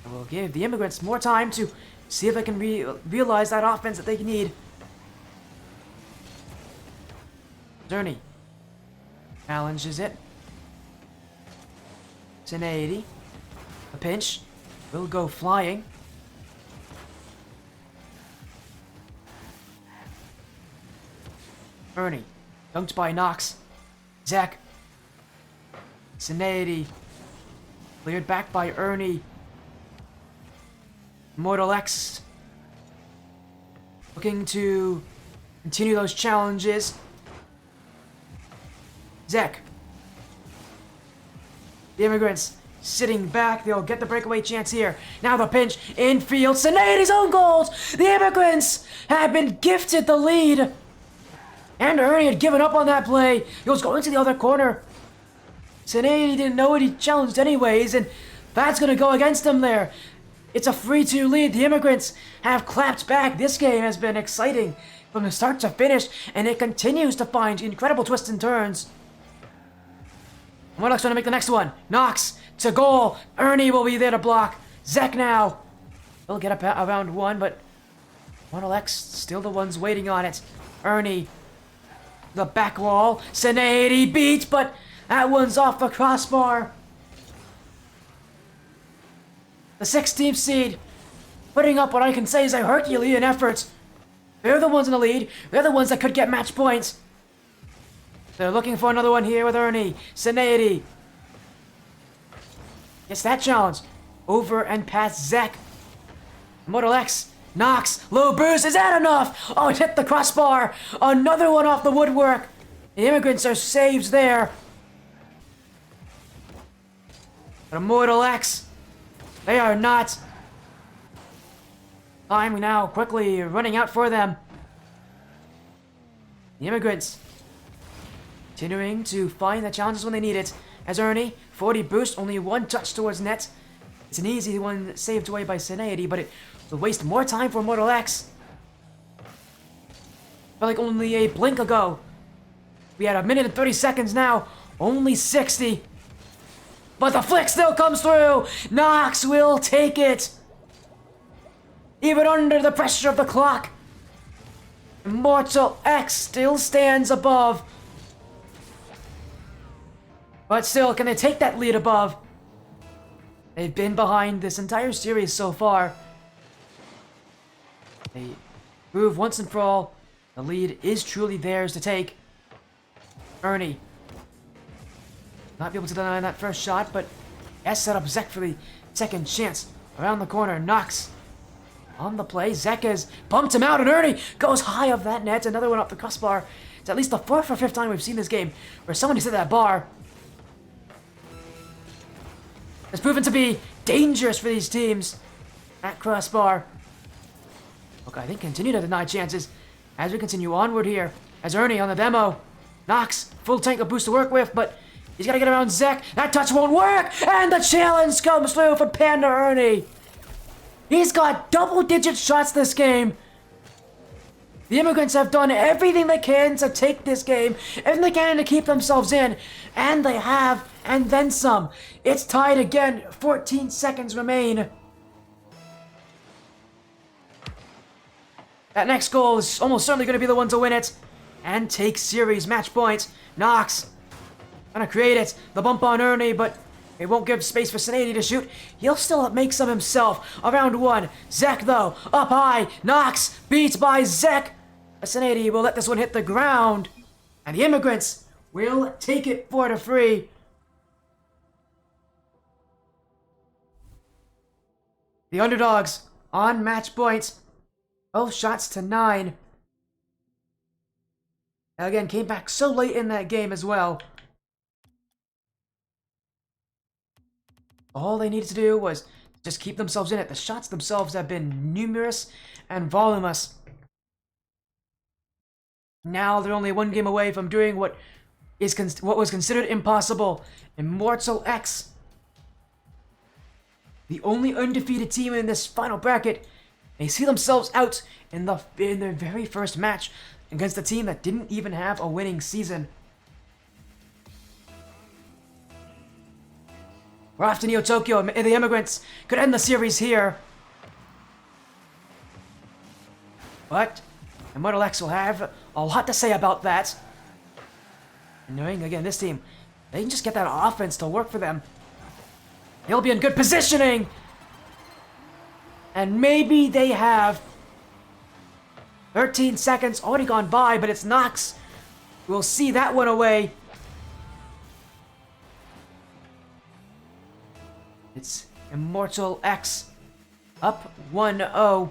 And will give the Immigrants more time to see if they can realize that offense that they need. Ernie challenges it. 1080. A pinch. Will go flying. Ernie. Dunked by Nox. Zach. 1080. Cleared back by Ernie. Immortal X looking to continue those challenges. Zek. The Immigrants sitting back. They'll get the breakaway chance here. Now the pinch. Infield. Sineady's own goals. The Immigrants have been gifted the lead. And Ernie had given up on that play. He was going to the other corner. Sineady didn't know it. He challenged anyways. And that's going to go against him there. It's a 3-2 lead. The Immigrants have clapped back. This game has been exciting from the start to finish, and it continues to find incredible twists and turns. Immortal X trying to make the next one. Nox to goal. Ernie will be there to block. Zek now. He'll get up around one, but Immortal X still the ones waiting on it. Ernie. The back wall. Sinead beat, but that one's off the crossbar. The 16th seed. Putting up what I can say is a Herculean effort. They're the ones in the lead. They're the ones that could get match points. They're looking for another one here with Ernie. Sinead. Gets that challenge. Over and past Zek. Immortal X. Knocks. Low boost. Is that enough? Oh, it hit the crossbar. Another one off the woodwork. The Immigrants are saved there. But Immortal X. They are not. Time now quickly running out for them. The Immigrants continuing to find the challenges when they need it. As Ernie, 40 boost, only one touch towards net. It's an easy one saved away by Sinead, but it will waste more time for Immortal X. Felt like only a blink ago. We had 1 minute and 30 seconds now. Only 60. But the flick still comes through. Knox will take it. Even under the pressure of the clock. Immortal X still stands above. But still, can they take that lead above? They've been behind this entire series so far. They prove once and for all the lead is truly theirs to take. Ernie. Not be able to deny that first shot, but has set up Zek for the second chance. Around the corner, Knox on the play. Zek has bumped him out, and Ernie goes high of that net. Another one up the crossbar. It's at least the 4th or 5th time we've seen this game where someone has hit that bar. It's proven to be dangerous for these teams. That crossbar. Okay, I think continue to deny chances as we continue onward here. As Ernie on the demo. Knox, full tank of boost to work with, but he's got to get around Zek. That touch won't work, and the challenge comes through for Panda Ernie. He's got double-digit shots this game. The Immigrants have done everything they can to take this game, everything they can to keep themselves in, and they have, and then some. It's tied again. 14 seconds remain. That next goal is almost certainly going to be the one to win it and take series match points. Knox gonna create it. The bump on Ernie, but it won't give space for Sinead to shoot. He'll still make some himself. Around one. Zek, though, up high. Knox beat by Zek. Sinead will let this one hit the ground. And the Immigrants will take it 4-3. The underdogs on match points. Both shots to 9. Again, came back so late in that game as well. All they needed to do was just keep themselves in it. The shots themselves have been numerous and voluminous. Now they're only one game away from doing what was considered impossible. Immortal X, the only undefeated team in this final bracket, they see themselves out in their very first match against a team that didn't even have a winning season. We're off to Neo Tokyo, and the Immigrants could end the series here. But Immortal X will have a lot to say about that. And knowing, again, this team, they can just get that offense to work for them. They'll be in good positioning. And maybe they have. 13 seconds already gone by, but it's Knox. We'll see that one away. It's Immortal X up 1-0.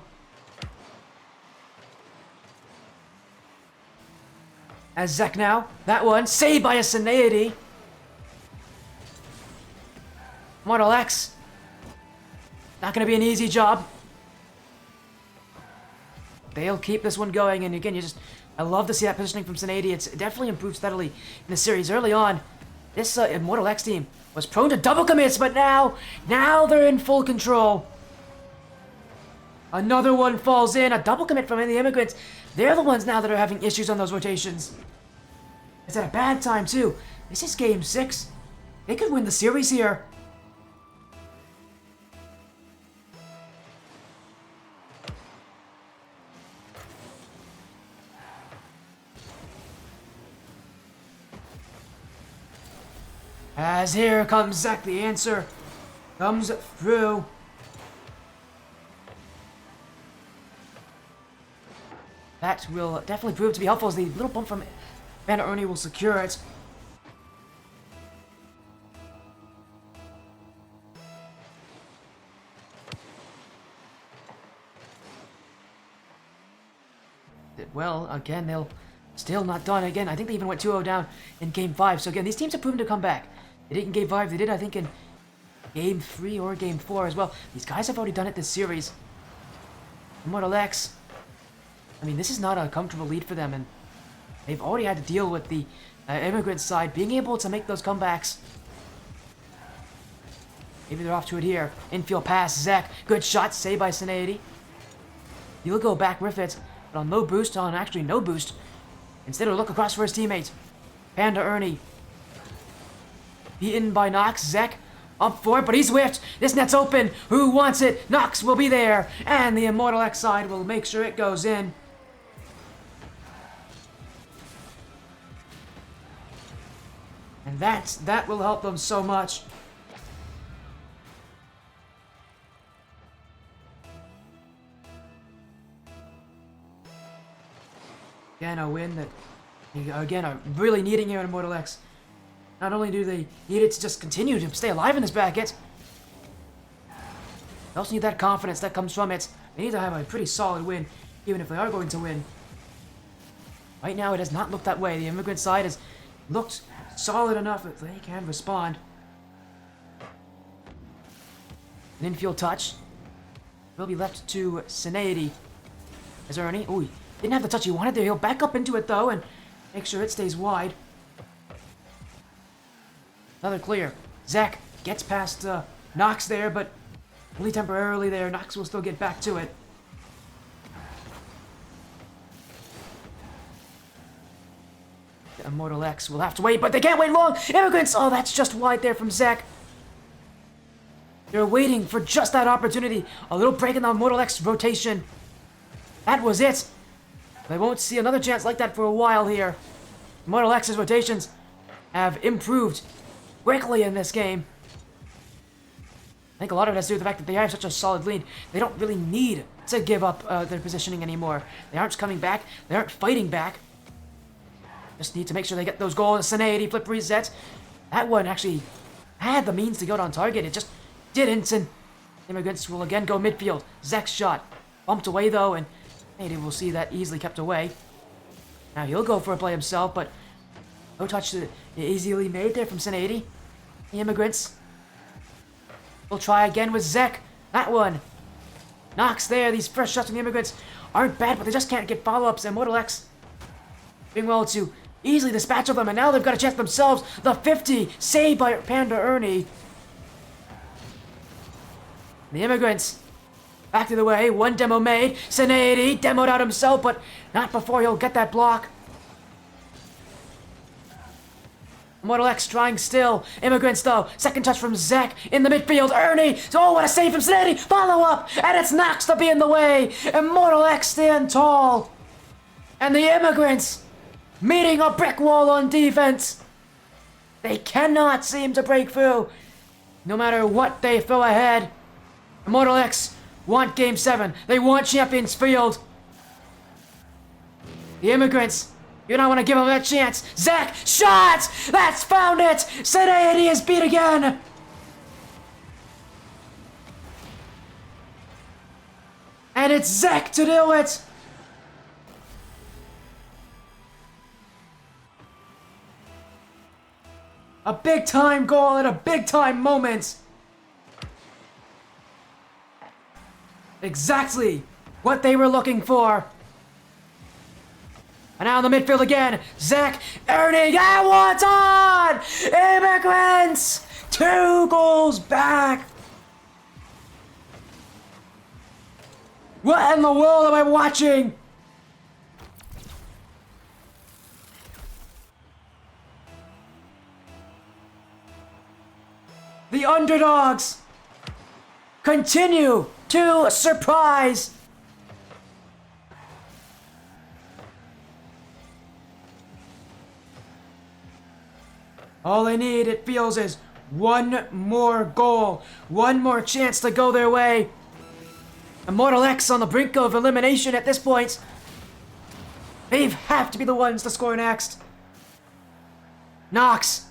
As Zek now, that one saved by a Sinead. Immortal X, not going to be an easy job. They'll keep this one going, and again, I love to see that positioning from Sinead. It's definitely improved steadily in the series. Early on, this Immortal X team was prone to double commits, but now they're in full control. Another one falls in, a double commit from the Immigrants. They're the ones now that are having issues on those rotations. It's at a bad time, too. This is game 6. They could win the series here. As here comes Zek, the answer comes through. That will definitely prove to be helpful as the little bump from Panda Ernie will secure it. Well, again, they'll still not done. Again, I think they even went 2-0 down in Game 5. So again, these teams have proven to come back. They did in Game 5. They did, I think, in Game 3 or Game 4 as well. These guys have already done it this series. Immortal X. I mean, this is not a comfortable lead for them, and they've already had to deal with the Immigrants side being able to make those comebacks. Maybe they're off to it here. Infield pass, Zek. Good shot, saved by Cineity. He'll go back with it. But on low boost, on actually no boost. Instead of look across for his teammate. Panda Ernie. Beaten by Nox. Zek up for it, but he's whiffed. This net's open. Who wants it? Nox will be there. And the Immortal X side will make sure it goes in. And that will help them so much. Again, a win that, again, are really needing here in Immortal X. Not only do they need it to just continue to stay alive in this bracket, they also need that confidence that comes from it. They need to have a pretty solid win, even if they are going to win. Right now, it has not looked that way. The Immigrant side has looked solid enough that they can respond. An infield touch will be left to Cineity. As Ernie, ooh, didn't have the touch he wanted there. He'll back up into it though and make sure it stays wide. Another clear. Zek gets past Nox there, but only temporarily there. Nox will still get back to it. The Immortal X will have to wait, but they can't wait long. Immigrants! Oh, that's just wide there from Zek. They're waiting for just that opportunity. A little break in the Immortal X rotation. That was it. They won't see another chance like that for a while here. Immortal X's rotations have improved quickly in this game. I think a lot of it has to do with the fact that they have such a solid lead. They don't really need to give up their positioning anymore. They aren't coming back. They aren't fighting back. Just need to make sure they get those goals. Cineity flip reset. That one actually had the means to go on target. It just didn't. And Immigrants will again go midfield. Zek's shot bumped away though, and Cineity will see that easily kept away. Now he'll go for a play himself, but no touch easily made there from Cineity. The Immigrants will try again with Zek. That one. Nox there. These fresh shots from the Immigrants aren't bad, but they just can't get follow-ups. Immortal X doing well to easily dispatch of them, and now they've got a chance themselves. The 50 saved by Panda Ernie. The Immigrants back to the way. One demo made. Cineity demoed out himself, but not before he'll get that block. Immortal X trying still. Immigrants though. Second touch from Zek in the midfield. Ernie. Oh, what a save from Cineity. Follow up. And it's Nox to be in the way. Immortal X stand tall. And the Immigrants meeting a brick wall on defense. They cannot seem to break through. No matter what they throw ahead. Immortal X want Game 7. They want Champions Field. The Immigrants, you don't want to give them that chance. Zek, shot! That's found it! Cineity is beat again! And it's Zek to do it! A big time goal at a big time moment! Exactly what they were looking for. And now in the midfield again. Zek, Ernie, and what's on? Immigrants! 2 goals back. What in the world am I watching? The underdogs continue to surprise. All they need, it feels, is one more goal. One more chance to go their way. Immortal X on the brink of elimination at this point. They have to be the ones to score next. Nox.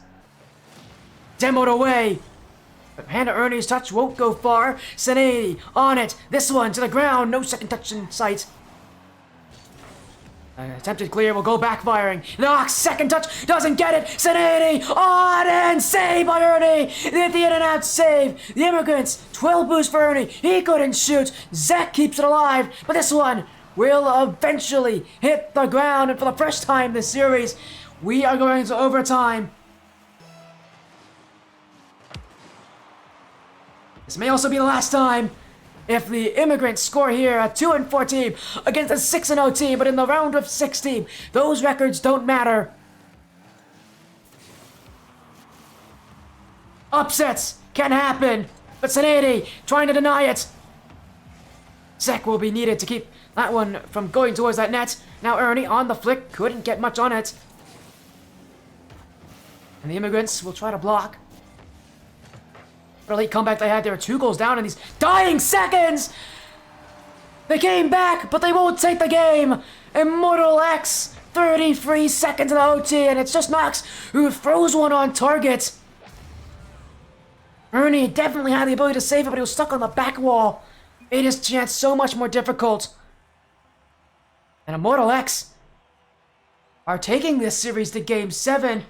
Demoed away. But Panda Ernie's touch won't go far. 1080 on it. This one to the ground. No second touch in sight. Attempted clear will go backfiring. Nox, second touch, doesn't get it. 1080 on and save by Ernie. The in and out save. The Immigrants, 12 boost for Ernie. He couldn't shoot. Zach keeps it alive, but this one will eventually hit the ground. And for the first time this series, we are going to overtime. This may also be the last time if the Immigrants score here a 2-4 team against a 6-0 team, but in the round of 16, those records don't matter. Upsets can happen, but 1080 trying to deny it. Zek will be needed to keep that one from going towards that net. Now Ernie on the flick, couldn't get much on it. And the Immigrants will try to block. What a late comeback they had there. 2 goals down in these dying seconds! They came back, but they won't take the game! Immortal X, 33 seconds in the OT, and it's just Nox who throws one on target. Ernie definitely had the ability to save it, but he was stuck on the back wall. Made his chance so much more difficult. And Immortal X are taking this series to Game 7.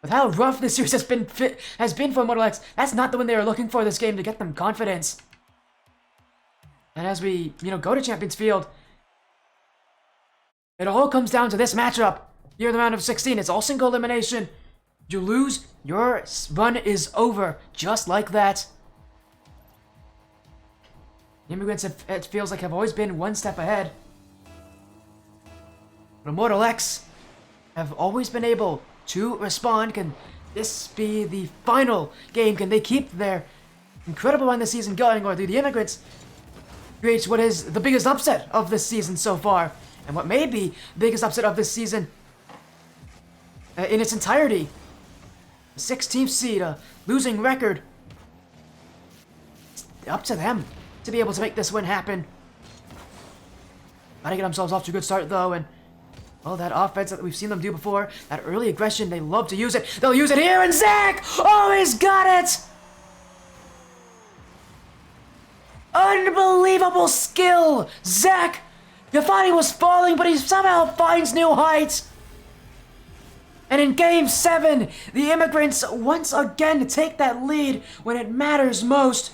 With how rough this series has been for Immortal X, that's not the one they were looking for this game to get them confidence. And as we, go to Champions Field, it all comes down to this matchup. Here in the round of 16, it's all single elimination. You lose, your run is over, just like that. The Immigrants, it feels like, have always been one step ahead. But Immortal X have always been able to respond. Can this be the final game? Can they keep their incredible run this season going, or do the Immigrants create what is the biggest upset of this season so far, and what may be the biggest upset of this season in its entirety? The 16th seed, a losing record. It's up to them to be able to make this win happen. Gotta get themselves off to a good start though, and that offense that we've seen them do before, that early aggression, they love to use it. They'll use it here, and Zach! Oh, he's got it! Unbelievable skill! Zach! You thought he was falling, but he somehow finds new heights! And in Game 7, the Immigrants once again take that lead when it matters most.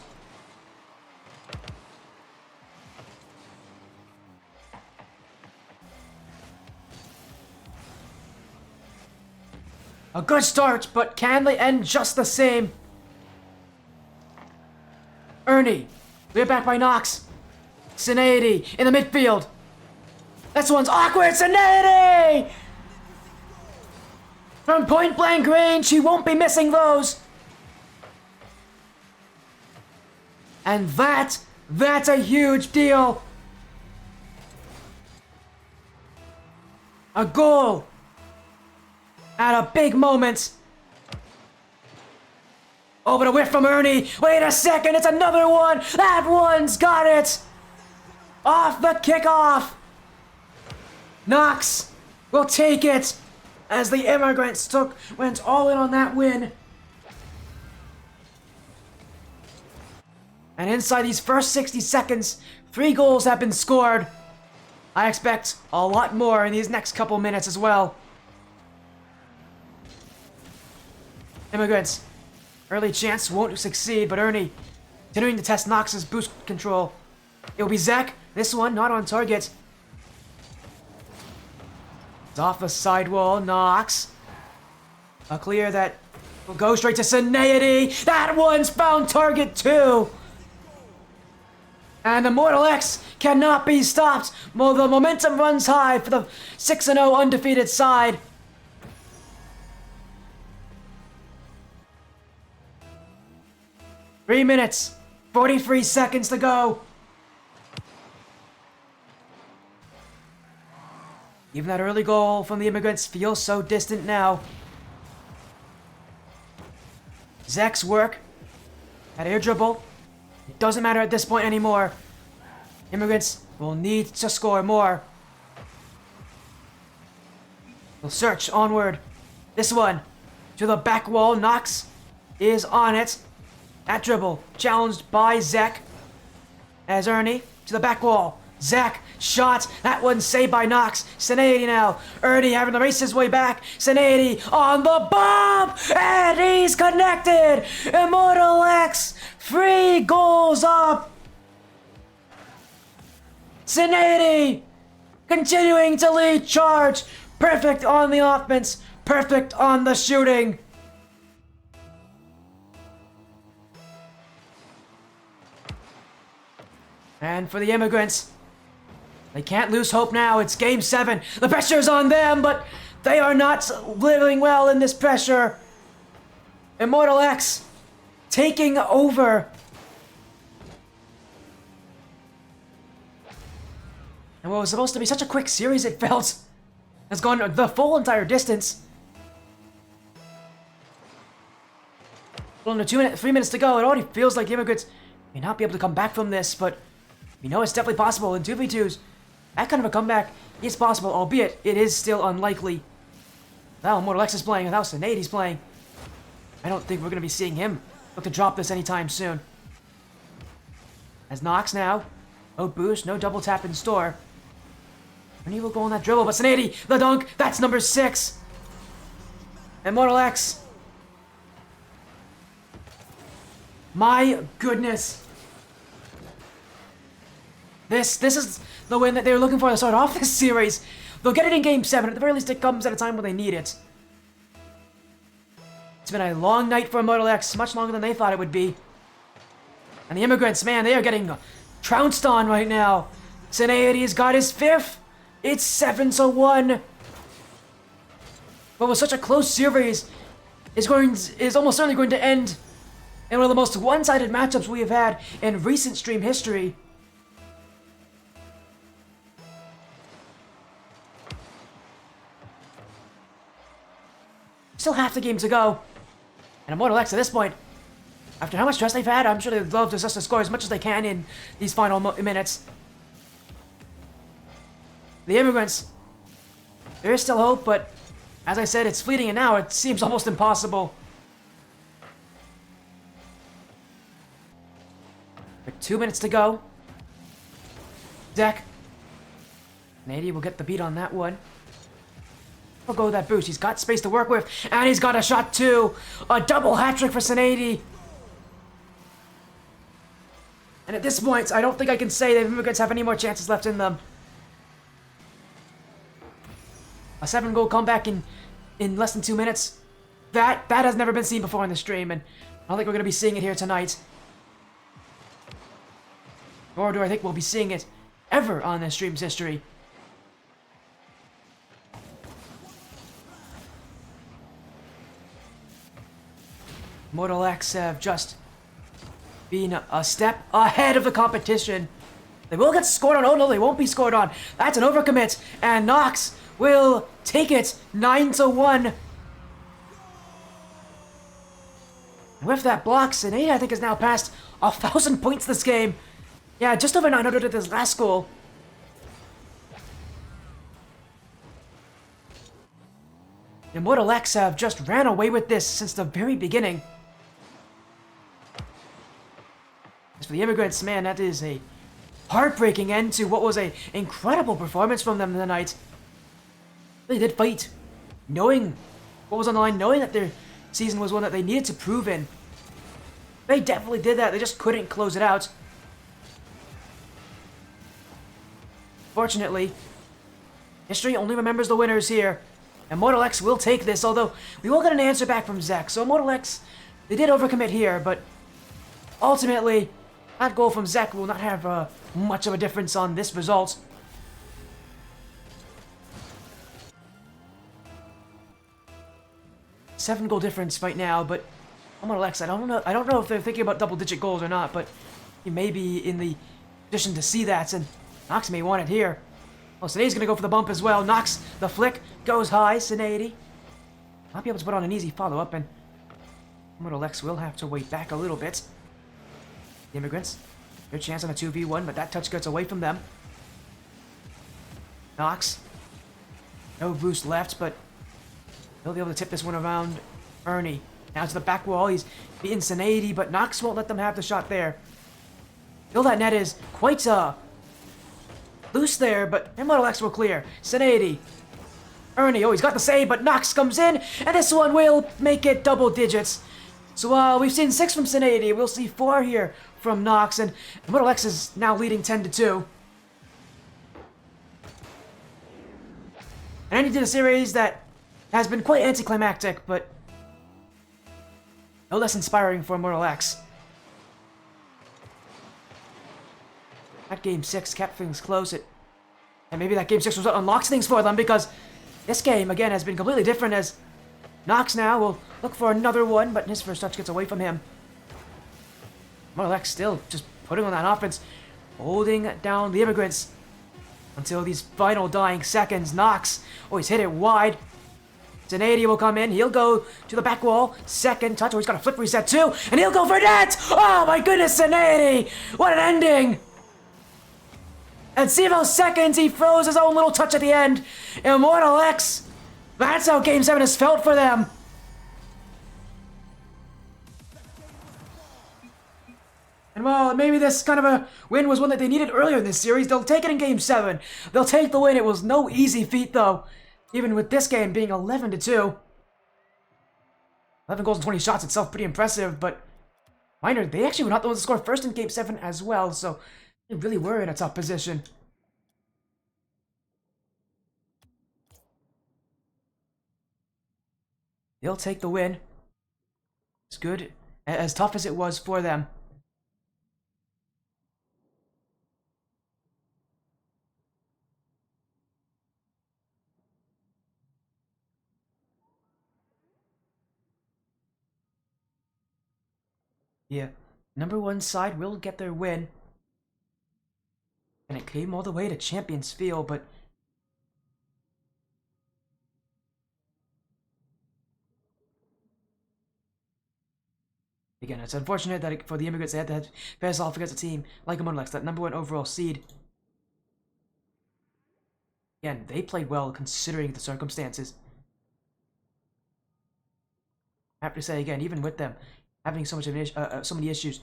A good start, but can they end just the same? Ernie, we're back by Nox. 1080 in the midfield. This one's awkward, 1080! From point blank range, he won't be missing those. And that's a huge deal. A goal at a big moment. Oh, but a whiff from Ernie. Wait a second, it's another one. That one's got it. Off the kickoff. Nox will take it as the Immigrants went all in on that win. And inside these first 60 seconds, 3 goals have been scored. I expect a lot more in these next couple minutes as well. Immigrants, early chance won't succeed, but Ernie continuing to test Nox's boost control. It will be Zach, this one not on target. It's off the sidewall, Nox. A clear that will go straight to 1080. That one's found target too. And Immortal X cannot be stopped. Well, the momentum runs high for the 6-0 undefeated side. Three minutes, 43 seconds to go. Even that early goal from the Immigrants feels so distant now. Zek's work. That air dribble. It doesn't matter at this point anymore. Immigrants will need to score more. They'll search onward. This one. To the back wall. Knox is on it. That dribble challenged by Zek. As Ernie to the back wall. Zek, shot. That one saved by Knox. Sineady now. Ernie having to race his way back. Sineady on the bomb! And he's connected! Immortal X, 3 goals up! Sineady continuing to lead charge. Perfect on the offense. Perfect on the shooting. And for the Immigrants, they can't lose hope now. It's Game 7. The pressure's on them, but they are not living well in this pressure. Immortal X taking over. And what was supposed to be such a quick series, it felt, has gone the full entire distance. Well, under 3 minutes to go, it already feels like the Immigrants may not be able to come back from this, but we know it's definitely possible in 2v2s. That kind of a comeback is possible, albeit it is still unlikely. Now Immortal X is playing, without Sineady's playing. I don't think we're going to be seeing him look to drop this anytime soon. As Knox now, no boost, no double tap in store. Ernie will go on that dribble, but Sineady, the dunk, that's number 6. Immortal X. My goodness. This is the win that they were looking for to start off this series. They'll get it in Game 7. At the very least, it comes at a time when they need it. It's been a long night for Immortal X, much longer than they thought it would be. And the Immigrants, man, they are getting trounced on right now. Sineady's got his 5th. It's 7-1. But with such a close series, is almost certainly going to end in one of the most one-sided matchups we have had in recent stream history. Still half the game to go. And Immortal X at this point, after how much stress they've had, I'm sure they'd love just to score as much as they can in these final minutes. The Immigrants, there is still hope, but as I said, it's fleeting, and now it seems almost impossible. With 2 minutes to go. Zek. Nady will get the beat on that one. He'll go with that boost. He's got space to work with, and he's got a shot too. A double hat-trick for Sineady. And at this point, I don't think I can say that Immigrants have any more chances left in them. A 7-goal comeback in less than 2 minutes. That has never been seen before in the stream, and I don't think we're going to be seeing it here tonight. Nor do I think we'll be seeing it ever on this stream's history. Immortal X have just been a step ahead of the competition. They will get scored on. Oh no, they won't be scored on. That's an overcommit, and Knox will take it 9-1. And with that block, Sineady, I think, has now passed 1,000 points this game. Yeah, just over 900 at this last goal. Immortal X have just ran away with this since the very beginning. As for the Immigrants, man, that is a heartbreaking end to what was an incredible performance from them tonight. They did fight, knowing what was on the line, knowing that their season was one that they needed to prove in. They definitely did that, they just couldn't close it out. Fortunately, history only remembers the winners here. Immortal X will take this, although we will get an answer back from Zek. So Immortal X, they did overcommit here, but ultimately, that goal from Zek will not have much of a difference on this result. Seven-goal difference right now, but Immortal X, I don't know if they're thinking about double-digit goals or not, but he may be in the position to see that, and Knox may want it here. Oh, Sineady's gonna go for the bump as well. Knocks the flick, goes high. Sinady might be able to put on an easy follow-up, and Immortal X will have to wait back a little bit. The Immigrants, their chance on a 2v1, but that touch gets away from them. Knox, no boost left, but he'll be able to tip this one around Ernie. Now to the back wall, he's beating Sinady, but Knox won't let them have the shot there. Still, that net is quite loose there, but Immortal X will clear. Sinady, Ernie, oh, he's got the save, but Knox comes in, and this one will make it double digits. So we've seen 6 from Sinady, we'll see 4 here from Knox, and Immortal X is now leading 10-2. And ending to a series that has been quite anticlimactic, but no less inspiring for Immortal X. That Game 6 kept things close, and maybe that Game 6 was what unlocks things for them, because this game, again, has been completely different, as Knox now will look for another one, but his first touch gets away from him. Immortal X still just putting on that offense, holding down the Immigrants until these final dying seconds. Knox, oh, he's hit it wide. Sinady will come in, he'll go to the back wall, second touch, oh, he's got a flip reset too, and he'll go for net! Oh my goodness, Sinady! What an ending! And see those seconds, he froze his own little touch at the end. Immortal X, that's how Game 7 has felt for them. And well, maybe this kind of a win was one that they needed earlier in this series. They'll take it in Game 7. They'll take the win. It was no easy feat, though. Even with this game being 11-2. 11 goals and 20 shots itself, pretty impressive, but minor, they actually were not the ones to score first in Game 7 as well, so they really were in a tough position. They'll take the win. It's good, as tough as it was for them. Yeah, #1 side will get their win. And it came all the way to Champions Field, but again, it's unfortunate that for the Immigrants they had to face off against a team like Immortal X, that #1 overall seed. Again, they played well considering the circumstances. I have to say again, even with them having so many issues,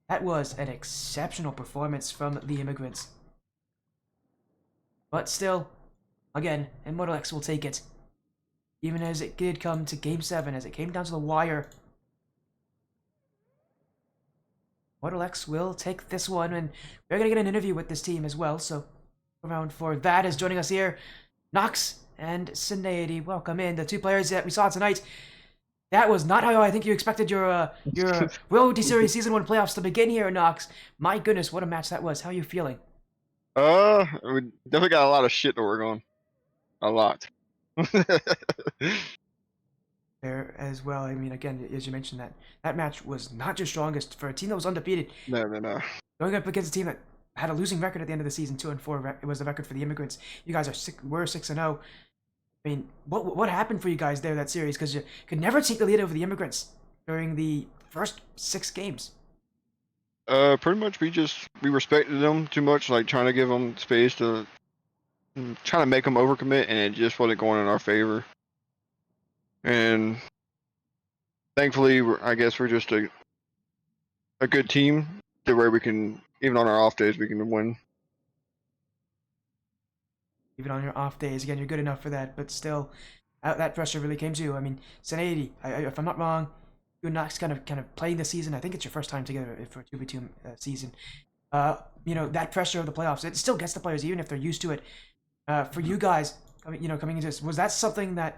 that was an exceptional performance from the Immigrants. But still, again, Immortal X will take it. Even as it did come to Game 7, as it came down to the wire. Immortal X will take this one, and we're going to get an interview with this team as well, so around for that is joining us here. Knox and Sinady, welcome in. The 2 players that we saw tonight. That was not how I think you expected your Royalty Series Season 1 playoffs to begin here, Knox. My goodness, what a match that was. How are you feeling? We definitely got a lot of shit to work on. A lot. There as well. I mean, again, as you mentioned, that match was not your strongest for a team that was undefeated. No. Going up against a team that had a losing record at the end of the season, 2-4. It was the record for the Immigrants. You guys were 6-0. I mean, what happened for you guys there that series? Because you could never take the lead over the Immigrants during the first 6 games. Pretty much we respected them too much, like trying to give them space to trying to make them overcommit, and it just wasn't going in our favor. And thankfully, I guess we're just a good team to where we can, even on our off days, we can win. Even on your off days, again, you're good enough for that, but still, that pressure really came to you. I mean, Sinady, if I'm not wrong, you and Knox kind of playing this season. I think it's your first time together for a 2v2 season. You know, that pressure of the playoffs, it still gets the players, even if they're used to it. For you guys, coming into this, was that something that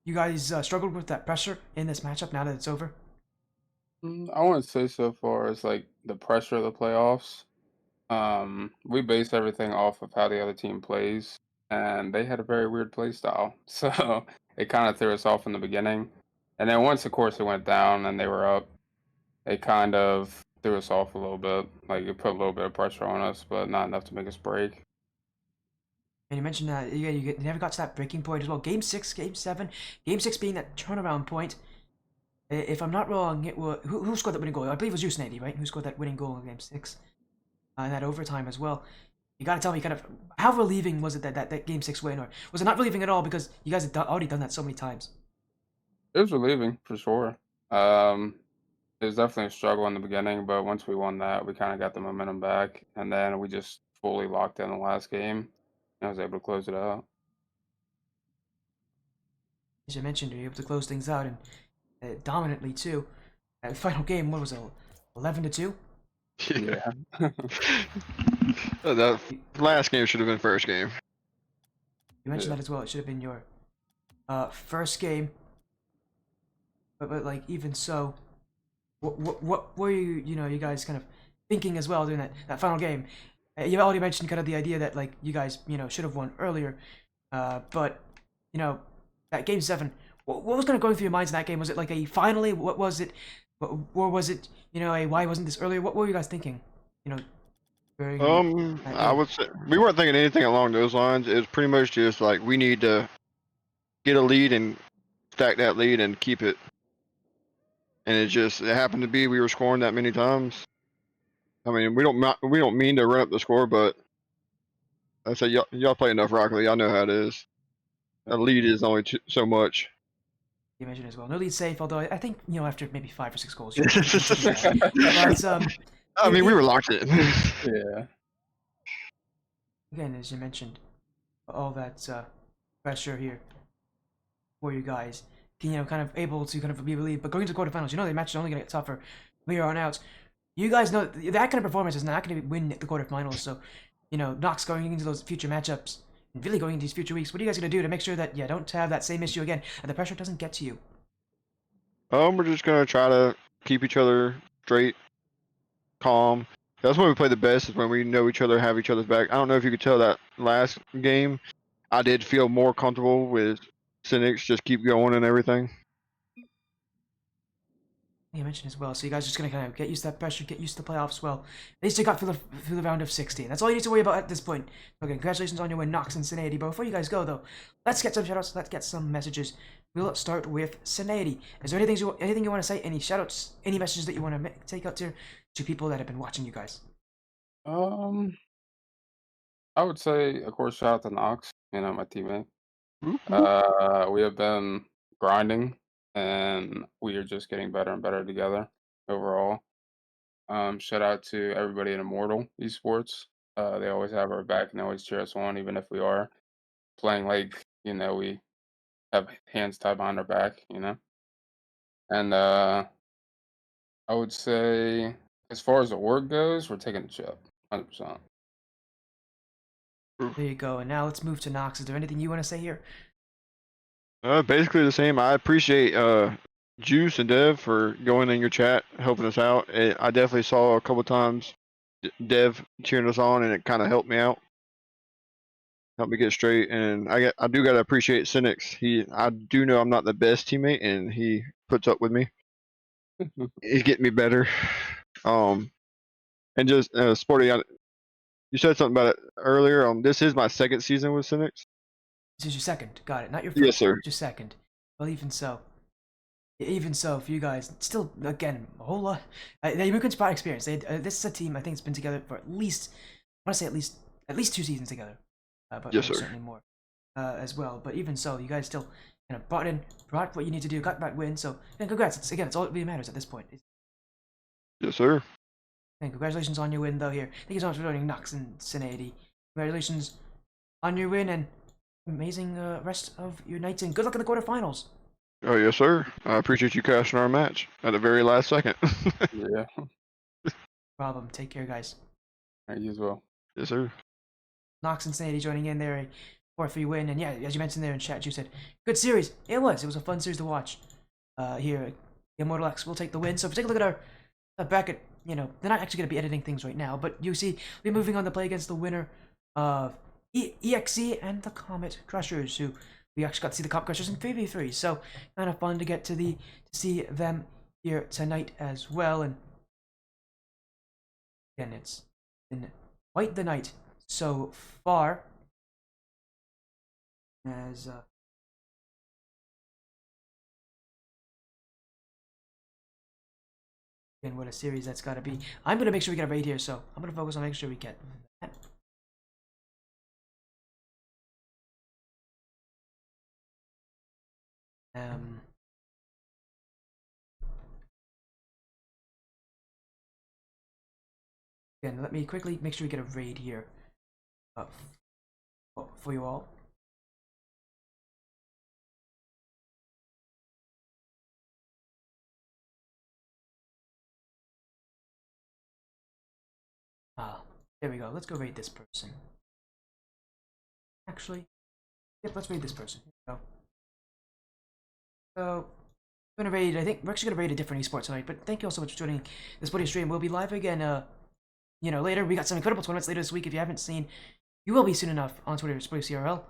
you guys struggled with, that pressure in this matchup now that it's over? I wouldn't say so far as like the pressure of the playoffs. We base everything off of how the other team plays, and they had a very weird play style, so it kind of threw us off in the beginning. And then once, of course, it went down and they were up, it kind of threw us off a little bit. Like it put a little bit of pressure on us, but not enough to make us break. And you mentioned that you never got to that breaking point as well. Game 6, Game 7, Game 6 being that turnaround point. If I'm not wrong, it was who scored that winning goal? I believe it was you, Snady, right? Who scored that winning goal in Game 6? And that overtime as well. You gotta tell me, kind of, how relieving was it that Game 6 win, or was it not relieving at all because you guys had already done that so many times? It was relieving for sure. It was definitely a struggle in the beginning, but once we won that, we kind of got the momentum back, and then we just fully locked in the last game, and I was able to close it out. As you mentioned, you were able to close things out and dominantly too. The final game, what was it, 11-2? Yeah. That last game should have been first game. You mentioned Yeah. that as well. It should have been your first game, but like even so, what were you guys kind of thinking as well during that final game? You already mentioned kind of the idea that like you guys should have won earlier, but that Game 7. What was kind of going through your minds in that game? Was it like a finally? What was it? Or was it a why wasn't this earlier? What were you guys thinking? During that I game? would say we weren't thinking anything along those lines. It was pretty much just like we need to get a lead and stack that lead and keep it. And it happened to be we were scoring that many times. I mean, we don't mean to run up the score, but I say y'all play enough Rocket League. Y'all know how it is. A lead is only so much. You mentioned as well. No lead safe, although I think after maybe 5 or 6 goals, you should do that. But I mean, we were locked in. Yeah. again, as you mentioned, all that pressure here for you guys, kind of able to kind of be relieved. But going to the quarterfinals, the match is only going to get tougher from here on out. You guys know that kind of performance is not going to win the quarterfinals. So, Knox going into those future matchups and really going into these future weeks, what are you guys going to do to make sure that you don't have that same issue again and the pressure doesn't get to you? We're just gonna try to keep each other straight, calm. That's when we play the best. Is when we know each other, have each other's back. I don't know if you could tell that last game. I did feel more comfortable with Cynics. Just keep going and everything. You mentioned as well, so you guys are just gonna kind of get used to that pressure, get used to the playoffs. Well, at least you got through the round of 16. That's all you need to worry about at this point. Okay, congratulations on your win, Knox and Cincinnati. But before you guys go though, let's get some shoutouts. Let's get some messages. We'll start with Cincinnati. Is there anything you want to say? Any shoutouts? Any messages that you want to take out to people that have been watching you guys? Um, I would say, of course, shout out to Knox, my teammate. We have been grinding, and we are just getting better and better together overall. Shout out to everybody in Immortal Esports. They always have our back and they always cheer us on, even if we are playing like we have hands tied behind our back. And I would say, as far as the org goes, we're taking the chip, 100%. There you go. And now let's move to Knox. Is there anything you want to say here? Basically the same. I appreciate Juice and Dev for going in your chat, helping us out. I definitely saw a couple times Dev cheering us on, and it kind of helped me out, helped me get straight. And I do gotta appreciate Cynics. I do know I'm not the best teammate, and he puts up with me. He's getting me better. And just Sporty, you said something about it earlier. This is my second season with Cynics. This is your second. Got it. Not your first. Yes, sir. Just second. Well, even so, for you guys, still again a whole lot. The Immigrants brought experience. This is a team I think has been together for at least, I want to say at least 2 seasons together. But Yes, sir. certainly more as well. But even so, you guys still brought what you need to do, got that win. So and congrats. It's all that really matters at this point. Yes, sir. And congratulations on your win, though. Here, thank you so much for joining Knox and Cincinnati. Congratulations on your win and amazing rest of your nights, and good luck in the quarterfinals. Oh, yes, sir. I appreciate you cashing our match at the very last second. Yeah. Problem. Take care, guys. All right, you as well. Yes, sir. Knox and Cincinnati joining in there, a 4-3 win, and yeah, as you mentioned there in chat, you said good series. It was a fun series to watch. Here, Immortal X will take the win. So if you take a look at our bracket, they're not actually going to be editing things right now, but you see, we're moving on to play against the winner of EXE and the Comet Crushers, who we actually got to see the Comet Crushers in 3v3. So kind of fun to get to see them here tonight as well. And Again, it's been quite the night so far. As again, what a series that's got to be. I'm gonna make sure we get a raid here, so I'm gonna focus on making sure we get that. Again, let me quickly make sure we get a raid here uh, for you all. Ah, there we go. Let's go raid this person. Actually, yep, let's raid this person. Here we go. So, I'm gonna raid. I think we're actually gonna raid a different esport tonight. But thank you all so much for joining this video stream. We'll be live again. You know, later. We got some incredible tournaments later this week. If you haven't seen, you will be soon enough on Twitter, SportyCRL.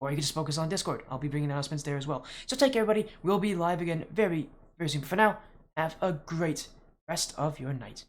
Or you can just focus on Discord. I'll be bringing announcements there as well. So take care, everybody. We'll be live again very, very soon. But for now, have a great rest of your night.